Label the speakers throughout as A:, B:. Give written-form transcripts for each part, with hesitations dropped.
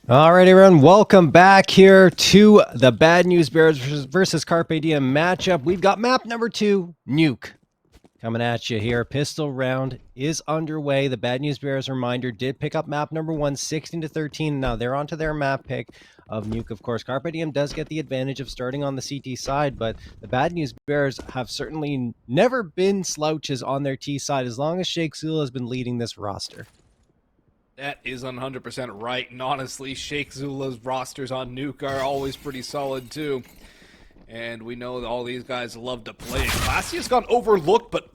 A: All right, everyone, welcome back here to the Bad News Bears versus Carpe Diem matchup. We've got map number 2, Nuke, coming at you here. Pistol round is underway. The Bad News Bears, reminder, did pick up map number 1, 16-13. Now they're onto their map pick of Nuke, of course. Carpe Diem does get the advantage of starting on the CT side, but the Bad News Bears have certainly never been slouches on their T side as long as Sheikh Zula has been leading this roster.
B: That is 100% right, and honestly, Sheikh Zula's rosters on Nuke are always pretty solid too. And we know that all these guys love to play. Classy has gone overlooked, but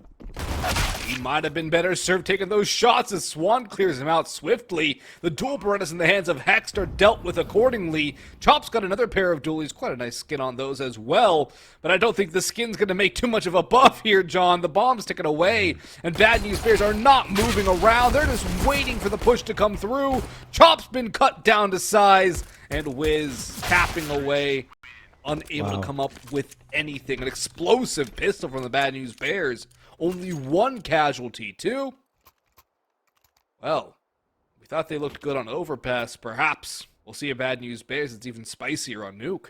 B: he might have been better served taking those shots as Swan clears him out swiftly. The dual Berettas in the hands of HexT are dealt with accordingly. Chop's got another pair of dualies, quite a nice skin on those as well. But I don't think the skin's going to make too much of a buff here, John. The bomb's ticking away, and Bad News Bears are not moving around. They're just waiting for the push to come through. Chop's been cut down to size, and Wiz tapping away, unable to come up with anything. An explosive pistol from the Bad News Bears. Only one casualty, too. Well, we thought they looked good on Overpass. Perhaps we'll see a Bad News Bears that's even spicier on Nuke.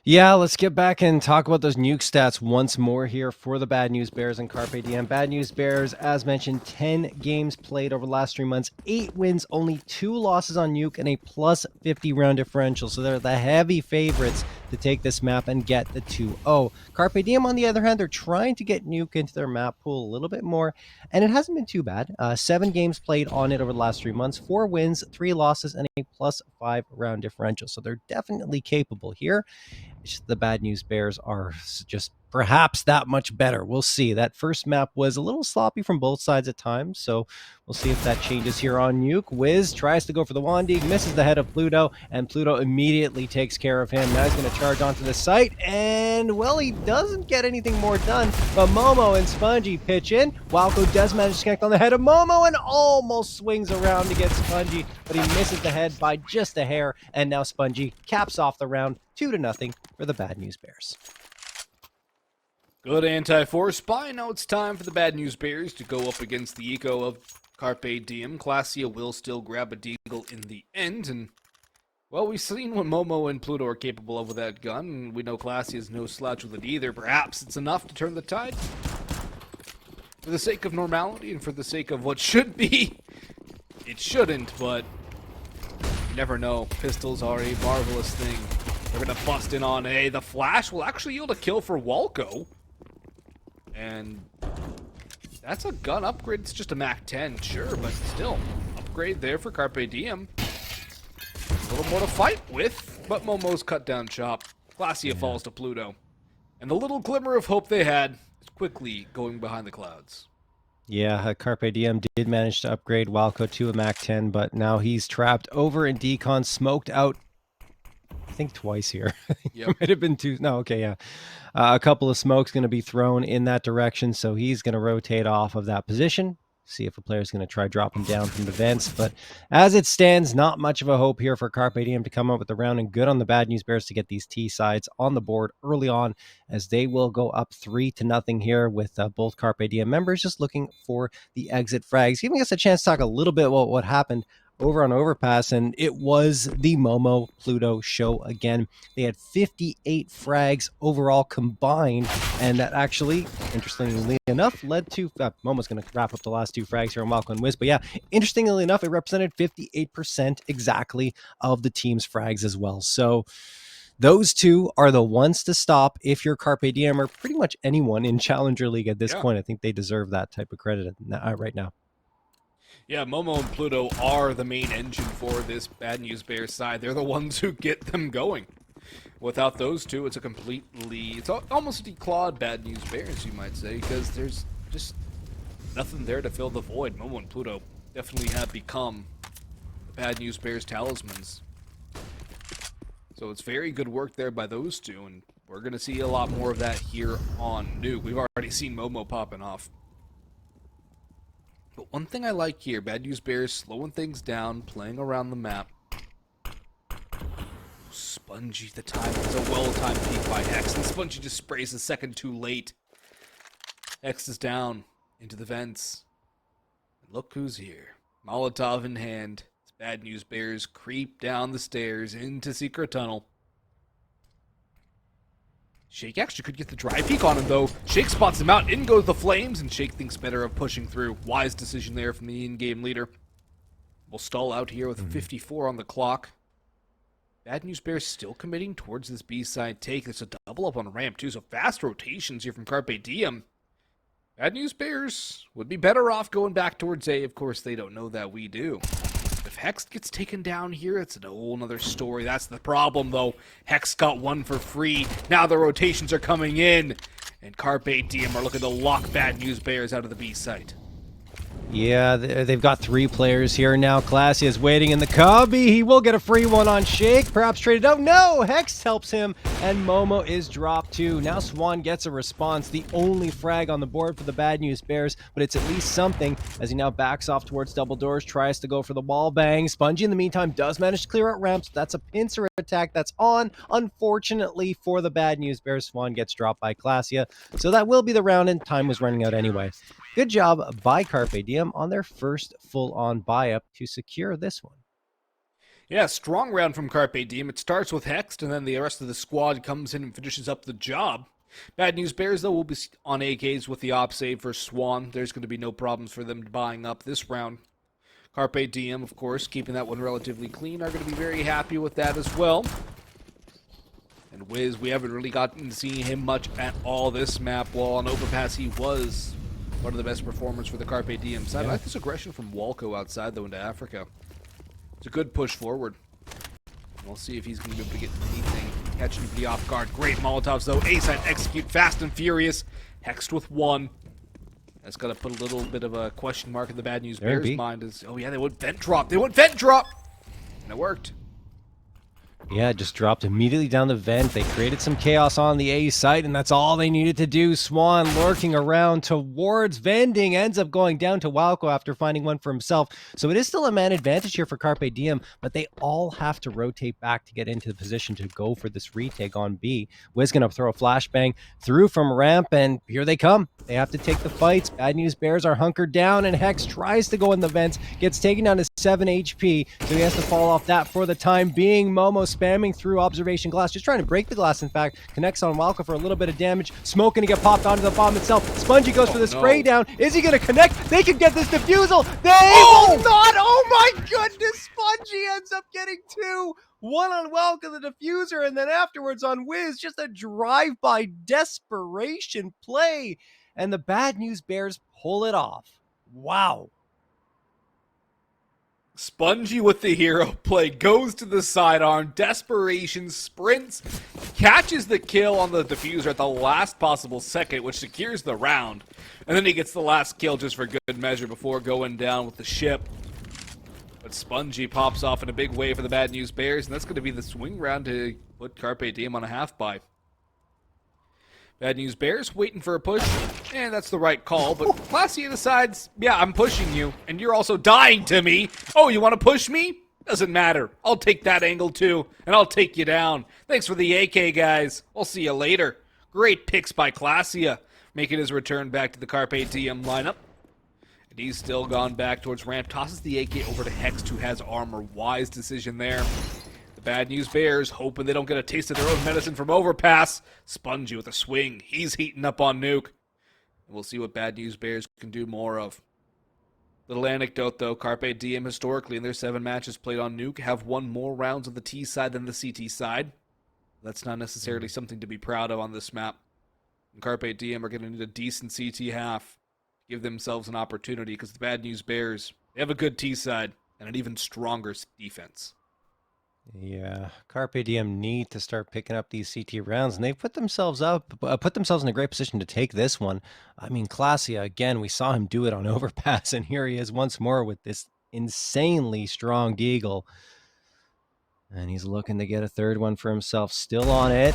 A: Yeah, let's get back and talk about those Nuke stats once more here for the Bad News Bears and Carpe Diem. Bad News Bears, as mentioned, 10 games played over the last 3 months, 8 wins, only 2 losses on Nuke, and a plus 50 round differential. So they're the heavy favorites to take this map and get the 2-0. Carpe Diem, on the other hand, they're trying to get Nuke into their map pool a little bit more, and it hasn't been too bad. 7 games played on it over the last 3 months, 4 wins, 3 losses, and a plus 5 round differential. So they're definitely capable here. The Bad News Bears are just perhaps that much better. We'll see. That first map was a little sloppy from both sides at times, so we'll see if that changes here on Nuke. Wiz tries to go for the Wandig, misses the head of Pluto, and Pluto immediately takes care of him. Now he's going to charge onto the site, and, well, he doesn't get anything more done, but Momo and Spongey pitch in. Wildco does manage to connect on the head of Momo and almost swings around to get Spongey, but he misses the head by just a hair, and now Spongey caps off the round 2-0 for the Bad News Bears.
B: Good anti-force spy. Now it's time for the Bad News Bears to go up against the eco of Carpe Diem. Classia will still grab a deagle in the end, and, well, we've seen what Momo and Pluto are capable of with that gun, and we know Classia is no slouch with it either. Perhaps it's enough to turn the tide. For the sake of normality and for the sake of what should be, it shouldn't, but you never know. Pistols are a marvelous thing. They're going to bust in on A. The flash will actually yield a kill for Walco. And that's a gun upgrade. It's just a Mac 10, sure, but still. Upgrade there for Carpe Diem. A little more to fight with, but Momo's cut down Chop. Classia falls to Pluto. And the little glimmer of hope they had is quickly going behind the clouds.
A: Yeah, Carpe Diem did manage to upgrade Walco to a Mac 10, but now he's trapped over in Decon, smoked out, I think twice here. Yep. It might have been 2. No, okay, yeah. A couple of smokes going to be thrown in that direction, so he's going to rotate off of that position, see if a player's going to try dropping down from the vents. But as it stands, not much of a hope here for Carpe Diem to come up with the round, and good on the Bad News Bears to get these T sides on the board early on, as they will go up 3-0 here with both Carpe Diem members just looking for the exit frags, giving us a chance to talk a little bit about what happened over on Overpass, and it was the Momo Pluto show again. They had 58 frags overall combined, and that actually, interestingly enough, led to Momo's going to wrap up the last 2 frags here on Walco and Wiz, but yeah, interestingly enough, it represented 58% exactly of the team's frags as well. So those 2 are the ones to stop if you're Carpe Diem or pretty much anyone in Challenger League at this point. I think they deserve that type of credit right now.
B: Yeah, Momo and Pluto are the main engine for this Bad News Bears side. They're the ones who get them going. Without those 2, it's it's almost a declawed Bad News Bears, you might say, because there's just nothing there to fill the void. Momo and Pluto definitely have become the Bad News Bears talismans. So it's very good work there by those 2, and we're going to see a lot more of that here on Nuke. We've already seen Momo popping off. But one thing I like here, Bad News Bears slowing things down, playing around the map. Spongey, the time. It's a well-timed peek by HexT, and Spongey just sprays a second too late. HexT is down into the vents. And look who's here. Molotov in hand. Bad News Bears creep down the stairs into Secret Tunnel. Shake actually could get the dry peek on him, though. Shake spots him out, in goes the flames, and Shake thinks better of pushing through. Wise decision there from the in-game leader. We'll stall out here with 54 on the clock. Bad News Bears still committing towards this B-side take. There's a double up on ramp, too, so fast rotations here from Carpe Diem. Bad News Bears would be better off going back towards A. Of course, they don't know that we do. If HexT gets taken down here, it's a whole nother story. That's the problem, though. HexT got one for free. Now the rotations are coming in. And Carpe Diem are looking to lock Bad News Bears out of the B site.
A: Yeah, they've got 3 players here now. Classy is waiting in the cubby. He will get a free one on Shake. Perhaps traded out. No! HexT helps him, and Momo is dropped too. Now Swan gets a response. The only frag on the board for the Bad News Bears, but it's at least something as he now backs off towards double doors, tries to go for the wall bang. Spongey, in the meantime, does manage to clear out ramps. That's a pincer attack that's on. Unfortunately for the Bad News Bears, Swan gets dropped by Classia. So that will be the round, and time was running out anyway. Good job by Carpe Diem on their first full-on buy-up to secure this one.
B: Yeah, strong round from Carpe Diem. It starts with HexT, and then the rest of the squad comes in and finishes up the job. Bad News Bears, though, will be on AKs with the op save for Swan. There's going to be no problems for them buying up this round. Carpe Diem, of course, keeping that one relatively clean, are going to be very happy with that as well. And Wiz, we haven't really gotten to see him much at all this map. While on Overpass, he was one of the best performers for the Carpe Diem side. I like this aggression from Walco outside, though, into Africa. It's a good push forward. We'll see if he's going to be able to get anything, catch anybody off guard. Great Molotovs, though. A-side execute fast and furious. HexT with 1. That's got to put a little bit of a question mark in the Bad News Bears' mind. Oh, yeah, they went vent drop. They went vent drop! And it worked.
A: Yeah, it just dropped immediately down the vent. They created some chaos on the A site, and that's all they needed to do. Swan lurking around towards vending, ends up going down to Walco after finding one for himself. So it is still a man advantage here for Carpe Diem, but they all have to rotate back to get into the position to go for this retake on B. Wiz gonna throw a flashbang through from ramp, and here they come. They have to take the fights. Bad News Bears are hunkered down, and HexT tries to go in the vents, gets taken down to 7 HP, so he has to fall off that for the time being. Momo spamming through observation glass, just trying to break the glass, in fact. Connects on Walco for a little bit of damage. Smoke gonna get popped onto the bomb itself. Spongey goes for the spray down. Is he gonna connect? They can get this defusal. They will not! Oh my goodness! Spongey ends up getting 2. One on Walco, the diffuser, and then afterwards on Wiz, just a drive-by desperation play. And the Bad News Bears pull it off. Wow.
B: Spongey with the hero play, goes to the sidearm, desperation, sprints, catches the kill on the diffuser at the last possible second, which secures the round. And then he gets the last kill just for good measure before going down with the ship. But Spongey pops off in a big way for the Bad News Bears, and that's going to be the swing round to put Carpe Diem on a half-buy. Bad News Bears waiting for a push, and that's the right call, but Classy decides, yeah, I'm pushing you, and you're also dying to me. Oh, you want to push me? Doesn't matter. I'll take that angle too, and I'll take you down. Thanks for the AK, guys. I'll see you later. Great picks by Classia, making his return back to the Carpe Diem lineup. And he's still gone back towards ramp, tosses the AK over to HexT, who has armor. Wise decision there. Bad News Bears, hoping they don't get a taste of their own medicine from Overpass. Spongey with a swing. He's heating up on Nuke. We'll see what Bad News Bears can do more of. Little anecdote, though. Carpe Diem, historically, in their 7 matches played on Nuke, have won more rounds on the T side than the CT side. That's not necessarily something to be proud of on this map. And Carpe Diem are going to need a decent CT half to give themselves an opportunity, because the Bad News Bears, they have a good T side and an even stronger defense.
A: Yeah, Carpe Diem need to start picking up these CT rounds, and they've put themselves in a great position to take this one. I mean, Classia, again, we saw him do it on Overpass, and here he is once more with this insanely strong deagle. And he's looking to get a third one for himself, still on it.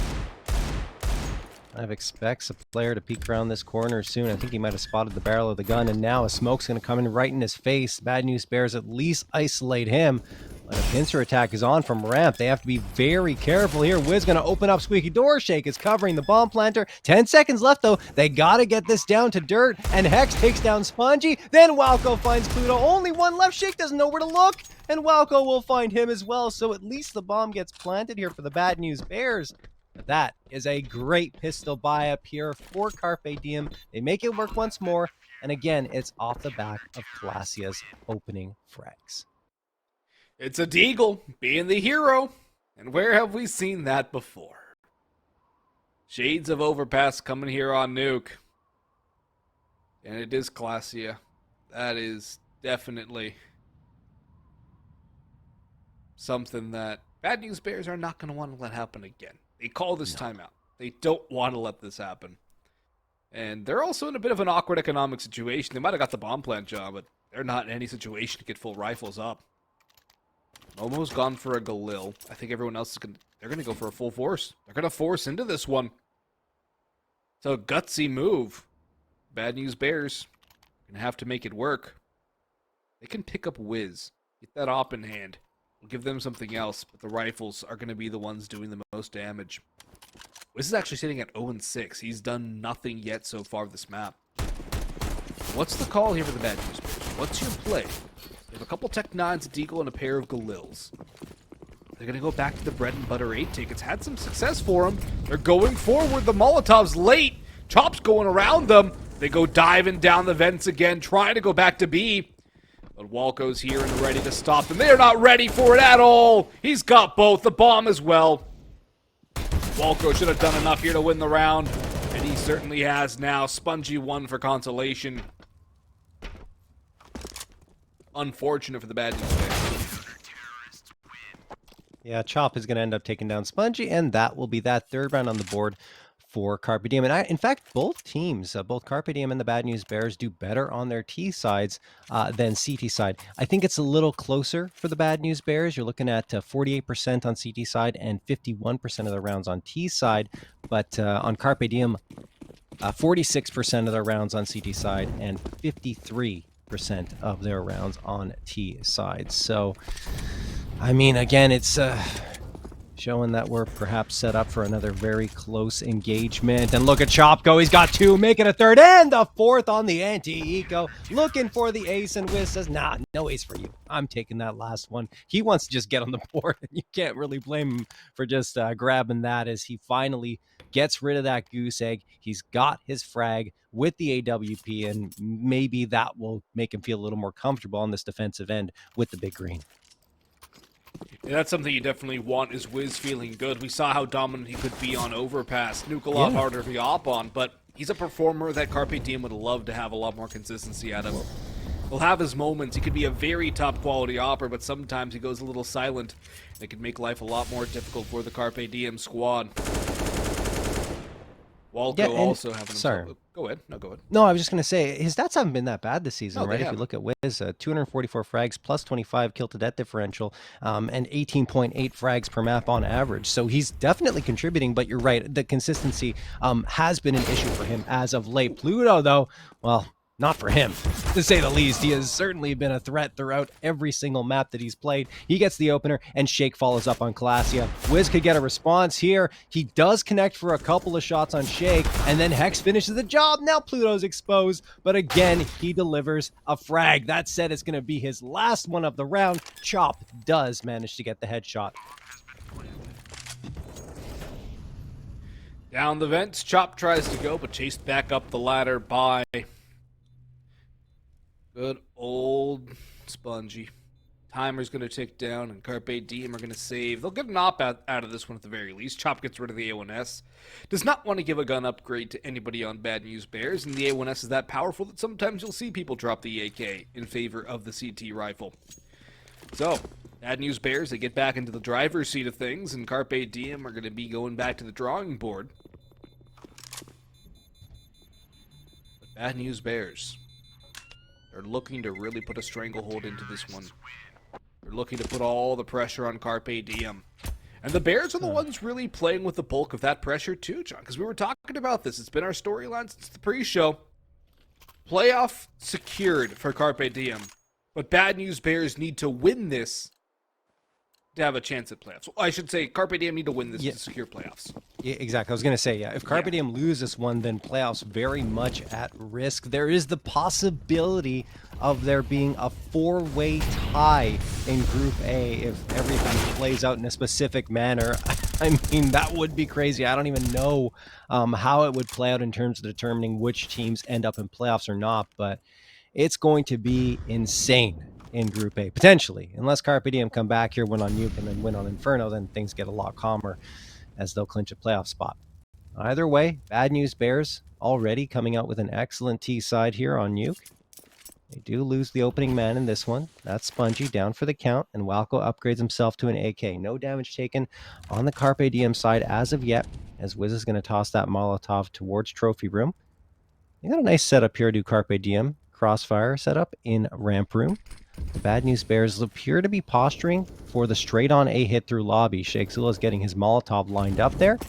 A: I expects a player to peek around this corner soon. I think he might have spotted the barrel of the gun, and now a smoke's going to come in right in his face. Bad News Bears at least isolate him. But a pincer attack is on from ramp. They have to be very careful here. Wiz going to open up squeaky door. Shake is covering the bomb planter. 10 seconds left, though. They got to get this down to dirt. And HexT takes down Spongey. Then Walco finds Pluto. Only one left. Shake doesn't know where to look. and Walco will find him as well. So at least the bomb gets planted here for the Bad News Bears. But that is a great pistol buy up here for Carpe Diem. They make it work once more. And again, it's off the back of Classia's opening frags.
B: It's a Deagle being the hero. And where have we seen that before? Shades of Overpass coming here on Nuke. And it is Classia. That is definitely something that Bad News Bears are not going to want to let happen again. They call this timeout. They don't want to let this happen. And they're also in a bit of an awkward economic situation. They might have got the bomb plant job, but they're not in any situation to get full rifles up. Momo's gone for a Galil. I think everyone else is they're going to go for a full force. They're going to force into this one. So gutsy move. Bad News Bears going to have to make it work. They can pick up Wiz. Get that op in hand. We'll give them something else, but the rifles are going to be the ones doing the most damage. Wiz is actually sitting at 0-6. He's done nothing yet so far this map. What's the call here for the Bad News Bears? What's your play? You have a couple Tech 9s, a Deagle, and a pair of Galils. They're going to go back to the bread and butter 8 tick. It's had some success for them. They're going forward. The Molotov's late. Chop's going around them. They go diving down the vents again, trying to go back to B. But Walco's here and ready to stop them. They're not ready for it at all. He's got both. The bomb as well. Walco should have done enough here to win the round. And he certainly has now. Spongey won for consolation. Unfortunate for the Bad News Bears.
A: Yeah, Chop is going to end up taking down Spongey, and that will be that third round on the board for Carpe Diem. And in fact, both teams, both Carpe Diem and the Bad News Bears, do better on their T sides than CT side. I think it's a little closer for the Bad News Bears. You're looking at 48% on CT side and 51% of the rounds on T side. But on Carpe Diem, 46% of their rounds on CT side and 53% of their rounds on T side. So, I mean, again, it's showing that we're perhaps set up for another very close engagement. And look at Chop go. He's got two, making a third and a fourth on the anti-eco. Looking for the ace, and Wiz says, nah, no ace for you. I'm taking that last one. He wants to just get on the board, and you can't really blame him for just grabbing that as he finally gets rid of that goose egg. He's got his frag with the AWP, and maybe that will make him feel a little more comfortable on this defensive end with the big green.
B: Yeah, that's something you definitely want, is Wiz feeling good. We saw how dominant he could be on Overpass. Nuke a lot harder to op on, but he's a performer that Carpe Diem would love to have a lot more consistency out of. He'll have his moments. He could be a very top quality opper, but sometimes he goes a little silent. And it could make life a lot more difficult for the Carpe Diem squad. Walco also having himself... Go ahead. No, go ahead.
A: No, I was just going to say, his stats haven't been that bad this season, right?
B: Haven't.
A: If you look at Wiz, 244 frags, plus 25 kill-to-death differential, and 18.8 frags per map on average. So he's definitely contributing, but you're right. The consistency has been an issue for him as of late. Pluto, though, well, not for him, to say the least. He has certainly been a threat throughout every single map that he's played. He gets the opener, and Shake follows up on Classia. Wiz could get a response here. He does connect for a couple of shots on Shake, and then Hex finishes the job. Now Pluto's exposed, but again, he delivers a frag. That said, it's going to be his last one of the round. Chop does manage to get the headshot.
B: Down the vents, Chop tries to go, but chased back up the ladder by... good old Spongey. Timer's going to tick down, and Carpe Diem are going to save. They'll get an op out of this one at the very least. Chop gets rid of the A1S. Does not want to give a gun upgrade to anybody on Bad News Bears, and the A1S is that powerful that sometimes you'll see people drop the AK in favor of the CT rifle. So, Bad News Bears, they get back into the driver's seat of things, and Carpe Diem are going to be going back to the drawing board. But Bad News Bears... they're looking to really put a stranglehold into this one. They're looking to put all the pressure on Carpe Diem. And the Bears are the ones really playing with the bulk of that pressure too, John, because we were talking about this. It's been our storyline since the pre-show. Playoff secured for Carpe Diem. But Bad News Bears need to win this to have a chance at playoffs. I should say Carpe Diem need to win this
A: Yeah.
B: to secure playoffs.
A: Yeah, exactly. I was going to say, yeah, if Carpe Diem lose this one, then playoffs very much at risk. There is the possibility of there being a 4-way tie in Group A if everything plays out in a specific manner. I mean, that would be crazy. I don't even know how it would play out in terms of determining which teams end up in playoffs or not, but it's going to be insane in Group A, potentially. Unless Carpe Diem come back here, win on Nuke, and then win on Inferno, then things get a lot calmer as they'll clinch a playoff spot. Either way, Bad News Bears already coming out with an excellent T side here on Nuke. They do lose the opening man in this one. That's Spongey down for the count, and Walco upgrades himself to an AK. No damage taken on the Carpe Diem side as of yet, as Wiz is going to toss that Molotov towards Trophy Room. They got a nice setup here to Carpe Diem. Crossfire setup in Ramp Room. The Bad News Bears appear to be posturing for the straight-on A hit through lobby. Shake Zula is getting his Molotov lined up there.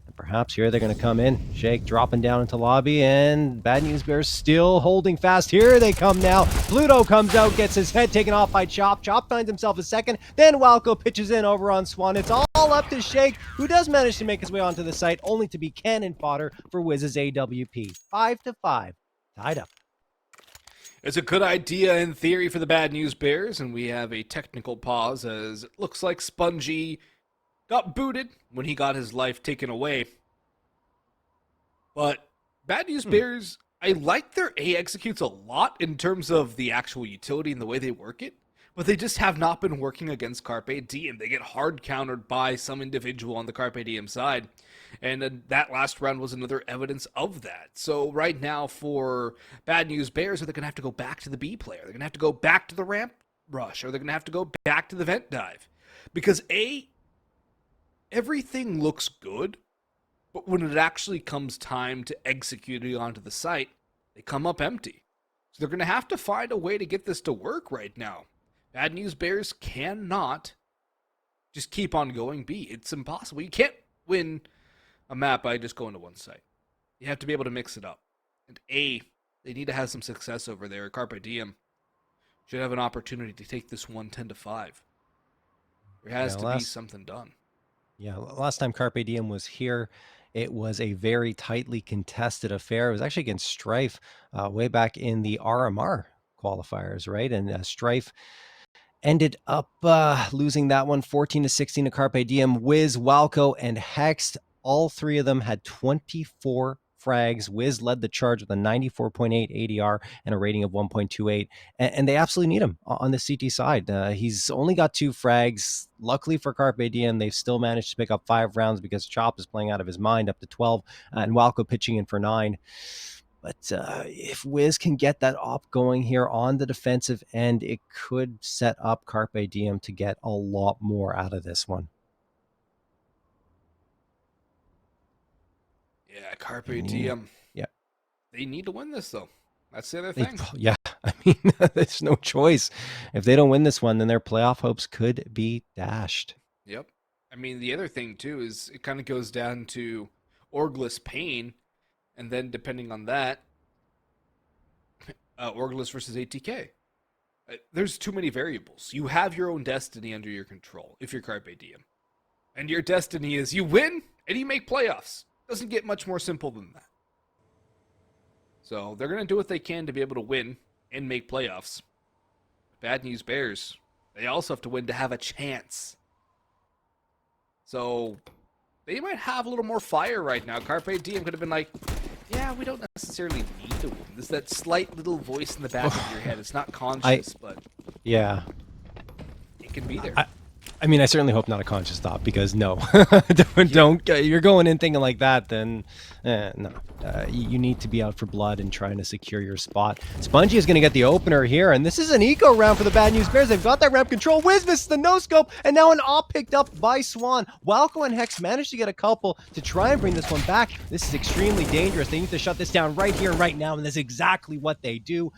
A: And perhaps here they're going to come in. Shake dropping down into lobby, and Bad News Bears still holding fast. Here they come now. Pluto comes out, gets his head taken off by Chop. Chop finds himself a second. Then Walco pitches in over on Swan. It's all up to Shake, who does manage to make his way onto the site, only to be cannon fodder for Wiz's AWP. 5-5. Tied up.
B: It's a good idea in theory for the Bad News Bears, and we have a technical pause as it looks like Spongey got booted when he got his life taken away. But Bad News Bears, I like their A executes a lot in terms of the actual utility and the way they work it, but they just have not been working against Carpe Diem. They get hard countered by some individual on the Carpe Diem side. And that last round was another evidence of that. So right now for Bad News Bears, they're going to have to go back to the B player. They're going to have to go back to the ramp rush, or they're going to have to go back to the vent dive. Because everything looks good, but when it actually comes time to execute it onto the site, they come up empty. So they're going to have to find a way to get this to work right now. Bad News Bears cannot just keep on going B. It's impossible. You can't win a map by just going to one site. You have to be able to mix it up. And A, they need to have some success over there. Carpe Diem should have an opportunity to take this one 10-5. There has to be something done.
A: Yeah, last time Carpe Diem was here, it was a very tightly contested affair. It was actually against Strife way back in the RMR qualifiers, right? And Strife ended up losing that one 14-16 to Carpe Diem. Wiz, Walco, and HexT, all three of them had 24 frags. Wiz led the charge with a 94.8 ADR and a rating of 1.28, and they absolutely need him on the CT side. He's only got 2 frags. Luckily for Carpe Diem, they've still managed to pick up 5 rounds because Chop is playing out of his mind, up to 12, and Walco pitching in for 9. But if Wiz can get that op going here on the defensive end, it could set up Carpe Diem to get a lot more out of this one.
B: Yeah, Carpe Diem.
A: Yeah.
B: They need to win this, though. That's the other thing.
A: Yeah, I mean, there's no choice. If they don't win this one, then their playoff hopes could be dashed.
B: Yep. I mean, the other thing, too, is it kind of goes down to Orgless Pain, and then depending on that, Orgless versus ATK. There's too many variables. You have your own destiny under your control if you're Carpe Diem. And your destiny is you win and you make playoffs. Doesn't get much more simple than that. So they're going to do what they can to be able to win and make playoffs. Bad News Bears, they also have to win to have a chance. So they might have a little more fire right now. Carpe Diem could have been like, yeah, we don't necessarily need to win. There's that slight little voice in the back of your head. It's not conscious, but
A: yeah,
B: it can be there.
A: I mean, I certainly hope not a conscious thought, because no, don't you're going in thinking like that, then no. You need to be out for blood and trying to secure your spot. Spongey is going to get the opener here, and this is an eco round for the Bad News Bears. They've got that ramp control. Wiz misses the no-scope, and now an op picked up by Swan. Walco and HexT managed to get a couple to try and bring this one back. This is extremely dangerous. They need to shut this down right here and right now, and that's exactly what they do.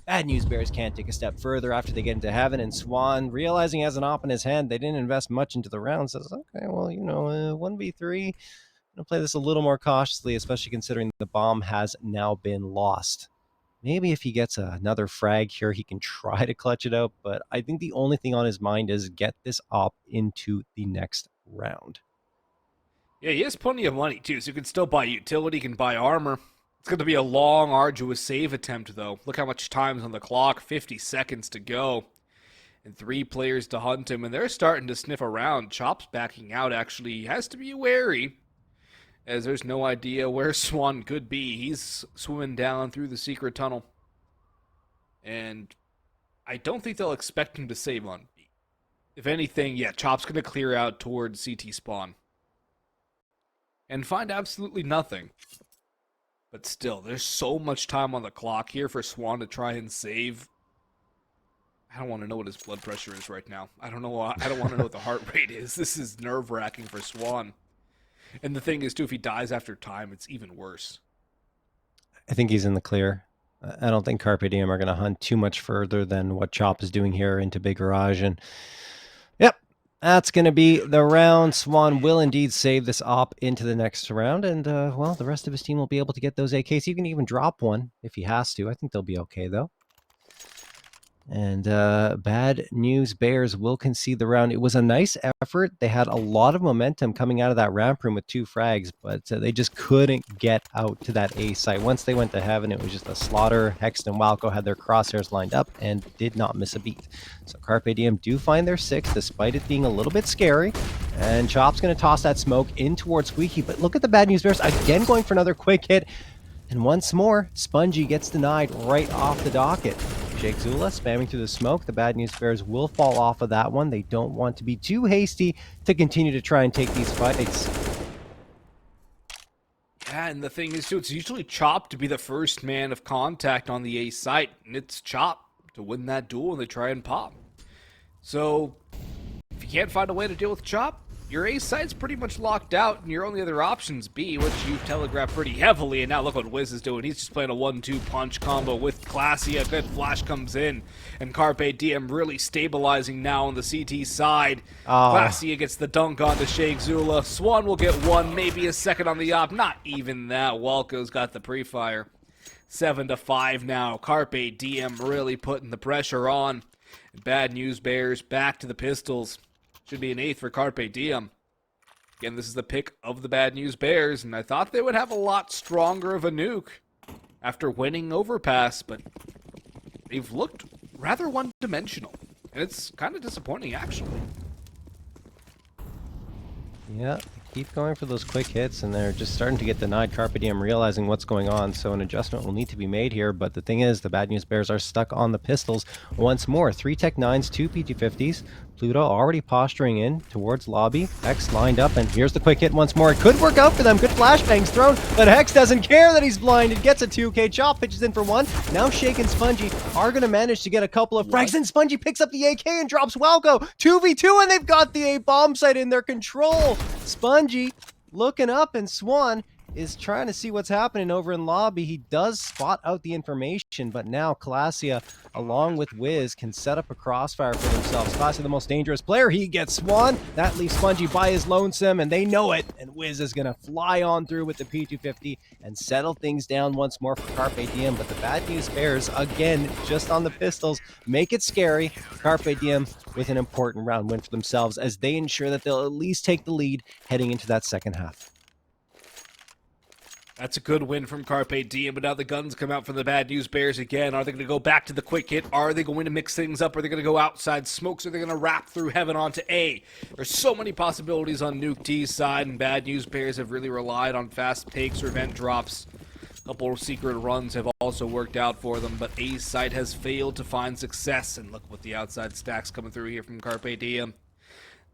A: Bad News Bears can't take a step further after they get into heaven, and Swan, realizing he has an op in his hand, they didn't invest much into the round, says, okay, well, 1v3, I'm going to play this a little more cautiously, especially considering the bomb has now been lost. Maybe if he gets another frag here, he can try to clutch it out. But I think the only thing on his mind is get this op into the next round.
B: Yeah, he has plenty of money too, so he can still buy utility, can buy armor. It's going to be a long, arduous save attempt, though. Look how much time's on the clock, 50 seconds to go. And 3 players to hunt him, and they're starting to sniff around. Chop's backing out, actually. He has to be wary, as there's no idea where Swan could be. He's swimming down through the secret tunnel. And I don't think they'll expect him to save on B. If anything, yeah, Chop's going to clear out towards CT spawn. And find absolutely nothing. But still, there's so much time on the clock here for Swan to try and save. I don't want to know what his blood pressure is right now. I don't want to know what the heart rate is. This is nerve-wracking for Swan. And the thing is, too, if he dies after time, it's even worse.
A: I think he's in the clear. I don't think Carpe Diem are going to hunt too much further than what Chop is doing here into Big Garage. And yep, that's going to be the round. Swan will indeed save this op into the next round. And, well, the rest of his team will be able to get those AKs. He can even drop one if he has to. I think they'll be okay, though. And Bad News Bears will concede the round. It was a nice effort. They had a lot of momentum coming out of that ramp room with 2 frags, but they just couldn't get out to that A site. Once they went to heaven, it was just a slaughter. HexT and Walco had their crosshairs lined up and did not miss a beat. So Carpe Diem do find their 6, despite it being a little bit scary. And Chop's going to toss that smoke in towards Squeaky. But look at the Bad News Bears again going for another quick hit. And once more, Spongey gets denied right off the docket. Jake Zula spamming through the smoke. The Bad News Bears will fall off of that one. They don't want to be too hasty to continue to try and take these fights.
B: Yeah, and the thing is, too, it's usually Chop to be the first man of contact on the A site, and it's Chop to win that duel and they try and pop. So, if you can't find a way to deal with Chop, your A site's pretty much locked out, and your only other option's B, which you've telegraphed pretty heavily, and now look what Wiz is doing. He's just playing a 1-2 punch combo with Classy. A good flash comes in, and Carpe Diem really stabilizing now on the CT side. Classy gets the dunk onto Shake Zula. Swan will get 1, maybe a second on the op. Not even that. Walco's got the pre-fire. 7-5 now. Carpe Diem really putting the pressure on. And Bad News Bears back to the pistols. Should be an 8th for Carpe Diem. Again, this is the pick of the Bad News Bears, and I thought they would have a lot stronger of a nuke after winning Overpass, but they've looked rather one-dimensional, and it's kind of disappointing, actually.
A: Yeah, keep going for those quick hits, and they're just starting to get denied. Carpe Diem realizing what's going on, so an adjustment will need to be made here, but the thing is, the Bad News Bears are stuck on the pistols once more. 3 Tech 9s, 2 PT50s. Pluto already posturing in towards lobby. Hex lined up, and here's the quick hit once more. It could work out for them. Good flashbangs thrown, but Hex doesn't care that he's blinded. Gets a 2K. Chop pitches in for 1. Now Shake and Spongey are going to manage to get a couple of frags, and Spongey picks up the AK and drops Walco. 2v2, and they've got the A bomb site in their control. Spongey looking up, and Swan is trying to see what's happening over in lobby. He does spot out the information, but now Classia, along with Wiz, can set up a crossfire for themselves. Classia, the most dangerous player. He gets Swan. That leaves Spongey by his lonesome, and they know it. And Wiz is going to fly on through with the P250 and settle things down once more for Carpe Diem. But the Bad News Bears, again, just on the pistols, make it scary. Carpe Diem with an important round win for themselves as they ensure that they'll at least take the lead heading into that second half.
B: That's a good win from Carpe Diem, but now the guns come out from the Bad News Bears again. Are they going to go back to the quick hit? Are they going to mix things up? Are they going to go outside smokes? Are they going to wrap through heaven onto A? There's so many possibilities on Nuke T's side, and Bad News Bears have really relied on fast takes or event drops. A couple of secret runs have also worked out for them, but A's side has failed to find success. And look what the outside stacks coming through here from Carpe Diem.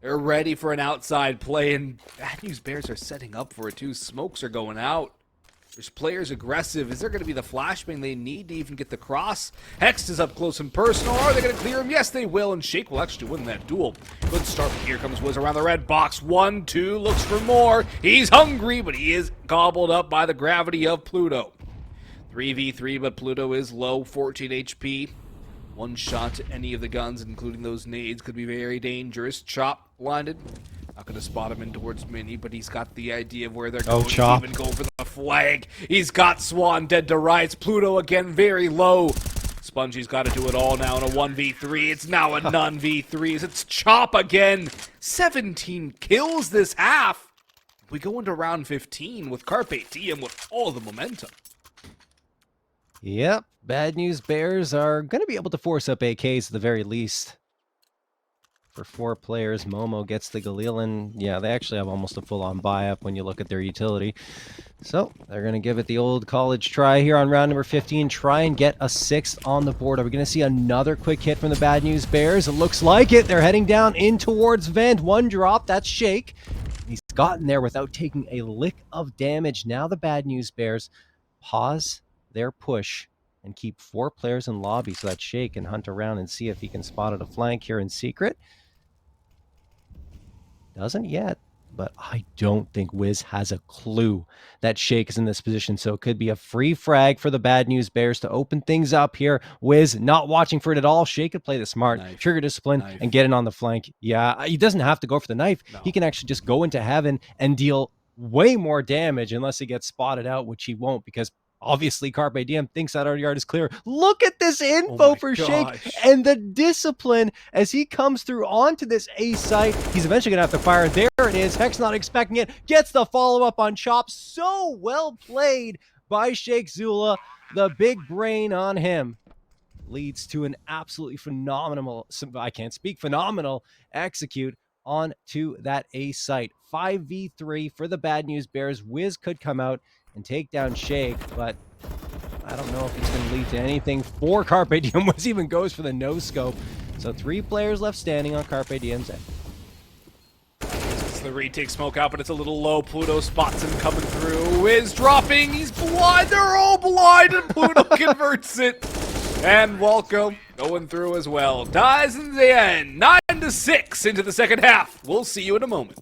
B: They're ready for an outside play, and Bad News Bears are setting up for it too. Smokes are going out. There's players aggressive. Is there going to be the flashbang they need to even get the cross? HexT is up close and personal. Are they going to clear him? Yes, they will, and Shake will actually win that duel. Good start. Here comes Wiz around the red box. 1, 2, looks for more. He's hungry, but he is gobbled up by the gravity of Pluto. 3v3, but Pluto is low, 14 HP. One shot to any of the guns, including those nades, could be very dangerous. Chop blinded. Not going to spot him in towards Mini, but he's got the idea of where they're going.
A: Chop.
B: Even go for the a flag. He's got Swan dead to rights. Pluto again very low. Spongey's got to do it all now in a 1v3. It's now a none v3s. It's Chop again. 17 kills this half. We go into round 15 with Carpe Diem with all the momentum.
A: Yep, Bad News Bears are going to be able to force up AKs at the very least. For 4 players, Momo gets the Galil, and yeah, they actually have almost a full-on buy-up when you look at their utility. So they're going to give it the old college try here on round number 15, try and get a 6th on the board. Are we going to see another quick hit from the Bad News Bears? It looks like it. They're heading down in towards Vent. 1 drop, that's Shake. He's gotten there without taking a lick of damage. Now the Bad News Bears pause their push and keep 4 players in lobby so that Shake can hunt around and see if he can spot at a flank here in secret. Doesn't yet, but I don't think Wiz has a clue that Shake is in this position, so it could be a free frag for the Bad News Bears to open things up here. Wiz not watching for it at all. Shake could play the smart, trigger discipline, and get in on the flank. Yeah, he doesn't have to go for the knife. No. He can actually just go into heaven and deal way more damage unless he gets spotted out, which he won't, because obviously Carpe Diem thinks that our yard is clear. Look at this info for Shake and the discipline as he comes through onto this A site. He's eventually gonna have to fire. There it is. Hex not expecting it. Gets the follow-up on Chop. So well played by Shake Zula. The big brain on him leads to an absolutely phenomenal, phenomenal execute onto that A site. 5v3 for the Bad News Bears. Wiz could come out and take down Shake, but I don't know if it's going to lead to anything for Carpe Diem. Wiz even goes for the no-scope. So 3 players left standing on Carpe Diem's end.
B: It's the retake smoke out, but it's a little low. Pluto spots him coming through. Wiz dropping. He's blind. They're all blind, and Pluto converts it. And Walco going through as well. Dies in the end. 9-6 into the second half. We'll see you in a moment.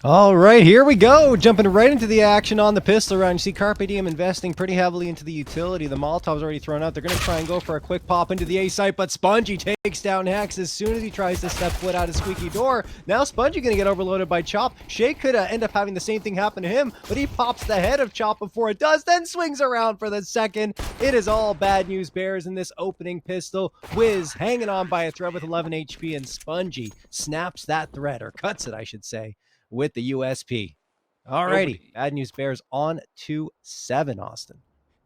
A: All right, here we go. Jumping right into the action on the pistol round. You see Carpe Diem investing pretty heavily into the utility. The Molotov's already thrown out. They're going to try and go for a quick pop into the A site, but Spongey takes down Hex as soon as he tries to step foot out of squeaky door. Now Spongey going to get overloaded by Chop. Shake could end up having the same thing happen to him, but he pops the head of Chop before it does, then swings around for the second. It is all bad news bears in this opening pistol. Wiz hanging on by a thread with 11 HP, and Spongey snaps that thread, or cuts it, I should say, with the USP. Alrighty, bad news bears on to 7, Austin.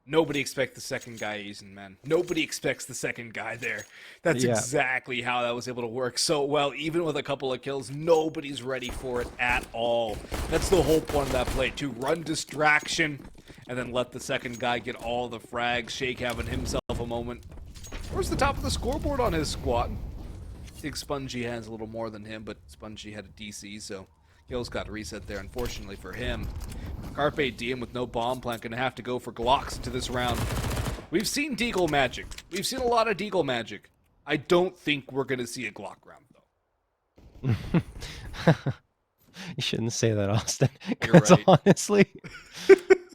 B: Nobody expects the second guy using, man. Nobody expects the second guy there. That's exactly how that was able to work so well. Even with a couple of kills, nobody's ready for it at all. That's the whole point of that play, to run distraction and then let the second guy get all the frags. Shake having himself a moment. Where's the top of the scoreboard on his squad? I think Spongey has a little more than him, but Spongey had a DC, so kills got a reset there, unfortunately for him. Carpe Diem with no bomb plant going to have to go for Glocks into this round. We've seen Deagle magic. We've seen a lot of Deagle magic. I don't think we're going to see a Glock round, though.
A: You shouldn't say that, Austin.
B: You're right.
A: Honestly,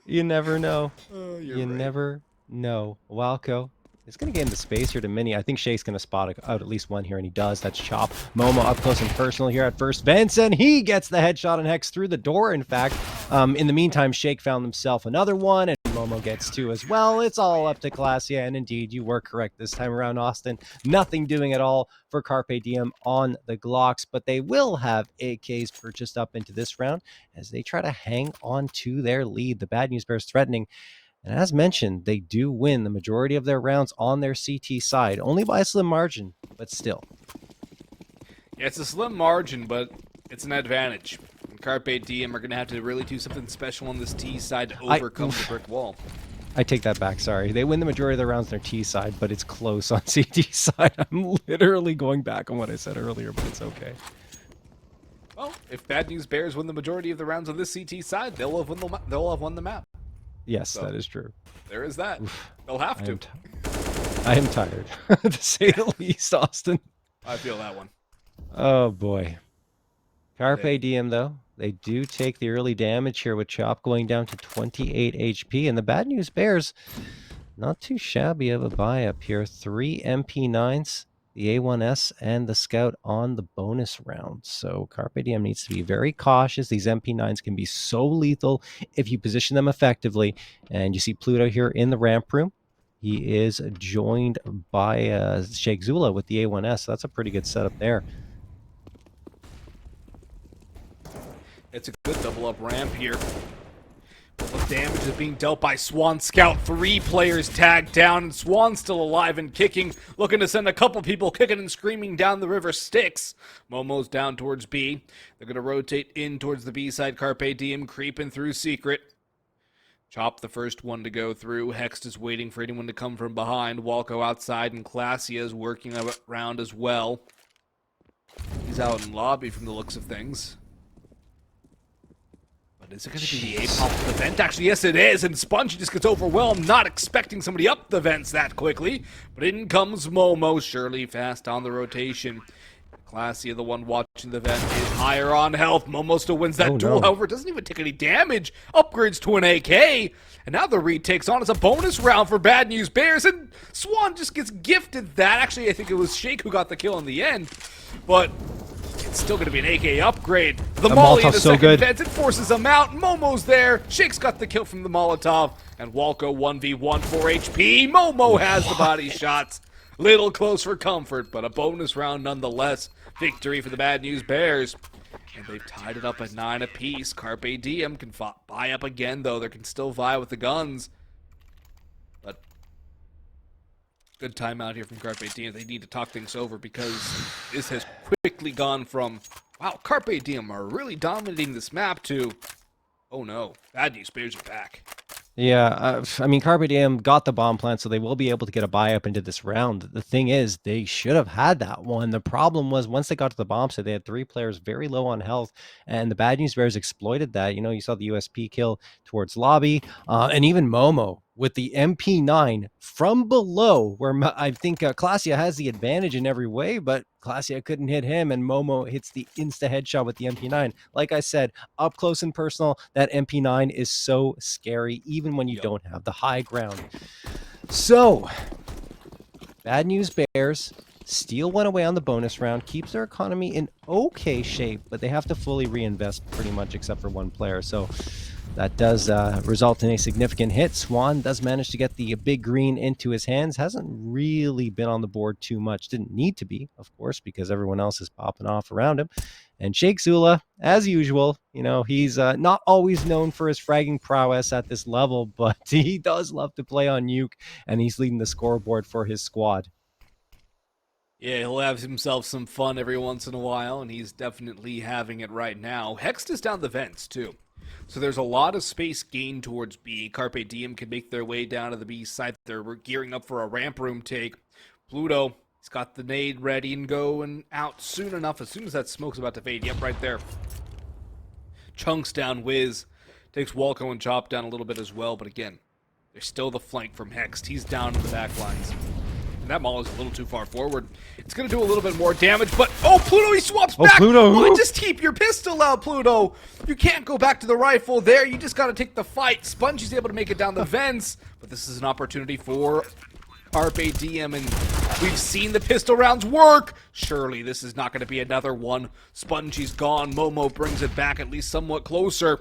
A: you never know.
B: You
A: right. Never know. Walco is going to gain the space here to Mini. I think Shake's going to spot out at least one here, and he does. That's Chop. Momo up close and personal here at first. Vincent, he gets the headshot on Hex through the door, in fact. In the meantime, Shake found himself another one, and Momo gets 2 as well. It's all up to Classia, and indeed, you were correct this time around, Austin. Nothing doing at all for Carpe Diem on the Glocks, but they will have AKs purchased up into this round as they try to hang on to their lead. The bad news bears threatening. And as mentioned, they do win the majority of their rounds on their CT side, only by a slim margin, but still.
B: Yeah, it's a slim margin, but it's an advantage. And Carpe Diem are going to have to really do something special on this T side to overcome the brick wall.
A: I take that back, sorry. They win the majority of their rounds on their T side, but it's close on CT side. I'm literally going back on what I said earlier, but it's okay.
B: Well, if Bad News Bears win the majority of the rounds on this CT side, they'll have won the map.
A: Yes, so, that is true.
B: There is that. They'll have to.
A: I am tired, to say the least, Austin.
B: I feel that one.
A: Oh, boy. Carpe Diem, though. They do take the early damage here with Chop going down to 28 HP. And the Bad News Bears, not too shabby of a buy-up here. 3 MP9s, the A1S, and the Scout on the bonus round. So Carpe Diem needs to be very cautious. These MP9s can be so lethal if you position them effectively. And you see Pluto here in the ramp room. He is joined by Shake Zula with the A1S. So that's a pretty good setup there.
B: It's a good double-up ramp here. What damage is being dealt by Swan Scout. 3 players tagged down, and Swan's still alive and kicking, looking to send a couple people kicking and screaming down the river Styx. Momo's down towards B. They're going to rotate in towards the B side. Carpe Diem creeping through Secret. Chop the first one to go through. HexT is waiting for anyone to come from behind. Walco outside, and Classia is working around as well. He's out in lobby from the looks of things. But is it going to be the A-pop of the vent? Actually, yes, it is, and Spongey just gets overwhelmed, not expecting somebody up the vents that quickly. But in comes Momo, surely fast on the rotation. Classia, the one watching the vent, is higher on health. Momo still wins that duel, however, doesn't even take any damage. Upgrades to an AK, and now the read takes on as a bonus round for Bad News Bears, and Swan just gets gifted that. Actually, I think it was Shake who got the kill in the end, but it's still going to be an AK upgrade. The Molly in the second vent, it forces him out. Momo's there. Shake's got the kill from the Molotov, and Walco 1v1 for HP. Momo has the body shots. Little close for comfort, but a bonus round nonetheless. Victory for the Bad News Bears. And they've tied it up at 9 apiece. Carpe Diem can buy up again, though. They can still vie with the guns. But good timeout here from Carpe Diem. They need to talk things over because this has quickly gone from, wow, Carpe Diem are really dominating this map to, oh no, Bad News Bears are back.
A: Yeah, I mean, Carpe Diem got the bomb plant, so they will be able to get a buy-up into this round. The thing is, they should have had that one. The problem was, once they got to the bomb site, they had 3 players very low on health, and the Bad News Bears exploited that. You know, you saw the USP kill towards lobby, and even Momo with the MP9 from below, where I think Klasia has the advantage in every way, but Klasia couldn't hit him, and Momo hits the insta headshot with the MP9. Like I said, up close and personal, that MP9 is so scary, even when you don't have the high ground. So, bad news bears. Steel went away on the bonus round, keeps their economy in okay shape, but they have to fully reinvest pretty much except for one player. So that does result in a significant hit. Swan does manage to get the big green into his hands. Hasn't really been on the board too much. Didn't need to be, of course, because everyone else is popping off around him. And Shake Zula, as usual, he's not always known for his fragging prowess at this level, but he does love to play on Nuke, and he's leading the scoreboard for his squad.
B: Yeah, he'll have himself some fun every once in a while, and he's definitely having it right now. HexT is down the vents, too. So there's a lot of space gained towards B. Carpe Diem can make their way down to the B side. They're gearing up for a ramp room take. Pluto, he's got the nade ready and going out soon enough. As soon as that smoke's about to fade. Yep, right there. Chunks down Wiz. Takes Walco and Chop down a little bit as well. But again, there's still the flank from HexT. He's down in the back lines. And that Maul is a little too far forward. It's going to do a little bit more damage, but oh, Pluto, he swaps back.
A: Pluto.
B: Oh, just keep your pistol out, Pluto. You can't go back to the rifle there. You just got to take the fight. Spongey's able to make it down the vents, but this is an opportunity for Carpe Diem, and we've seen the pistol rounds work. Surely this is not going to be another one. Spongey's gone. Momo brings it back at least somewhat closer.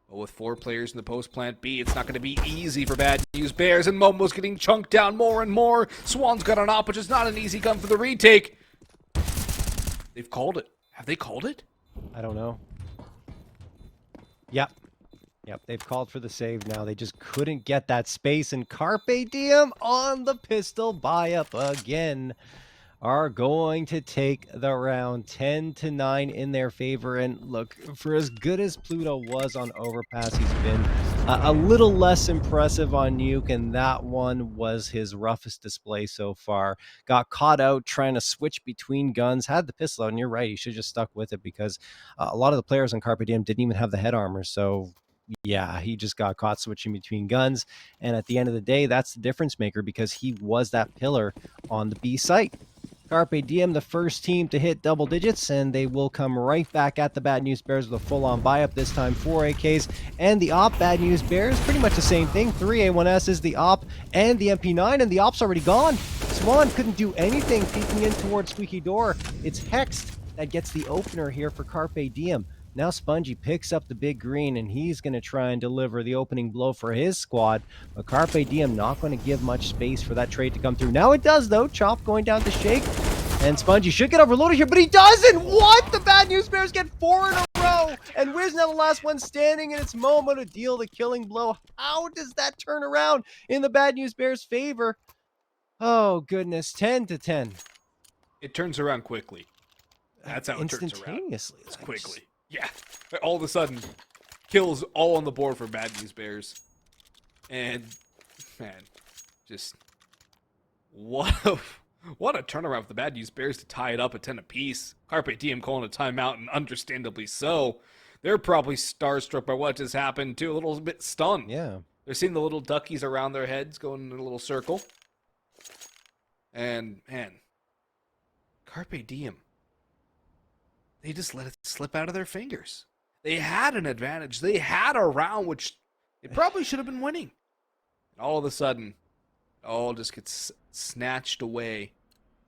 B: But with 4 players in the post plant B, it's not going to be easy for Bad News Bears, and Momo's getting chunked down more and more. Swan's got an op, which is not an easy gun for the retake. They've called it. Have they called it?
A: I don't know. Yep, they've called for the save now. They just couldn't get that space, and Carpe Diem on the pistol buy-up again are going to take the round 10-9 in their favor. And look, for as good as Pluto was on Overpass, he's been a little less impressive on Nuke, and that one was his roughest display so far. Got caught out trying to switch between guns, had the pistol out, and you're right, he should have just stuck with it, because a lot of the players on Carpe Diem didn't even have the head armor. So yeah, he just got caught switching between guns, and at the end of the day, that's the difference maker, because he was that pillar on the B site. Carpe Diem, the first team to hit double digits, and they will come right back at the Bad News Bears with a full-on buy-up, this time 4 AKs. And the op, Bad News Bears, pretty much the same thing. 3 A1S is the op and the MP9, and the op's already gone. Swan couldn't do anything peeking in towards Squeaky Door. It's HexT that gets the opener here for Carpe Diem. Now Spongey picks up the big green, and he's going to try and deliver the opening blow for his squad. But Carpe Diem not going to give much space for that trade to come through. Now it does, though. Chop going down to Shake. And Spongey should get overloaded here, but he doesn't! What? The Bad News Bears get 4 in a row! And Wiz now the last one standing, and it's Momo to deal the killing blow. How does that turn around in the Bad News Bears' favor? Oh, goodness. 10-10.
B: It turns around quickly. That's how it turns around.
A: Instantaneously.
B: It's quickly. Yeah. All of a sudden, kills all on the board for Bad News Bears. And, man, just what a turnaround for the Bad News Bears to tie it up at 10 apiece. Carpe Diem calling a timeout, and understandably so. They're probably starstruck by what just happened, too. A little bit stunned.
A: Yeah.
B: They're seeing the little duckies around their heads going in a little circle. And, man, Carpe Diem, they just let it slip out of their fingers. They had an advantage. They had a round which they probably should have been winning. And all of a sudden, it all just gets snatched away.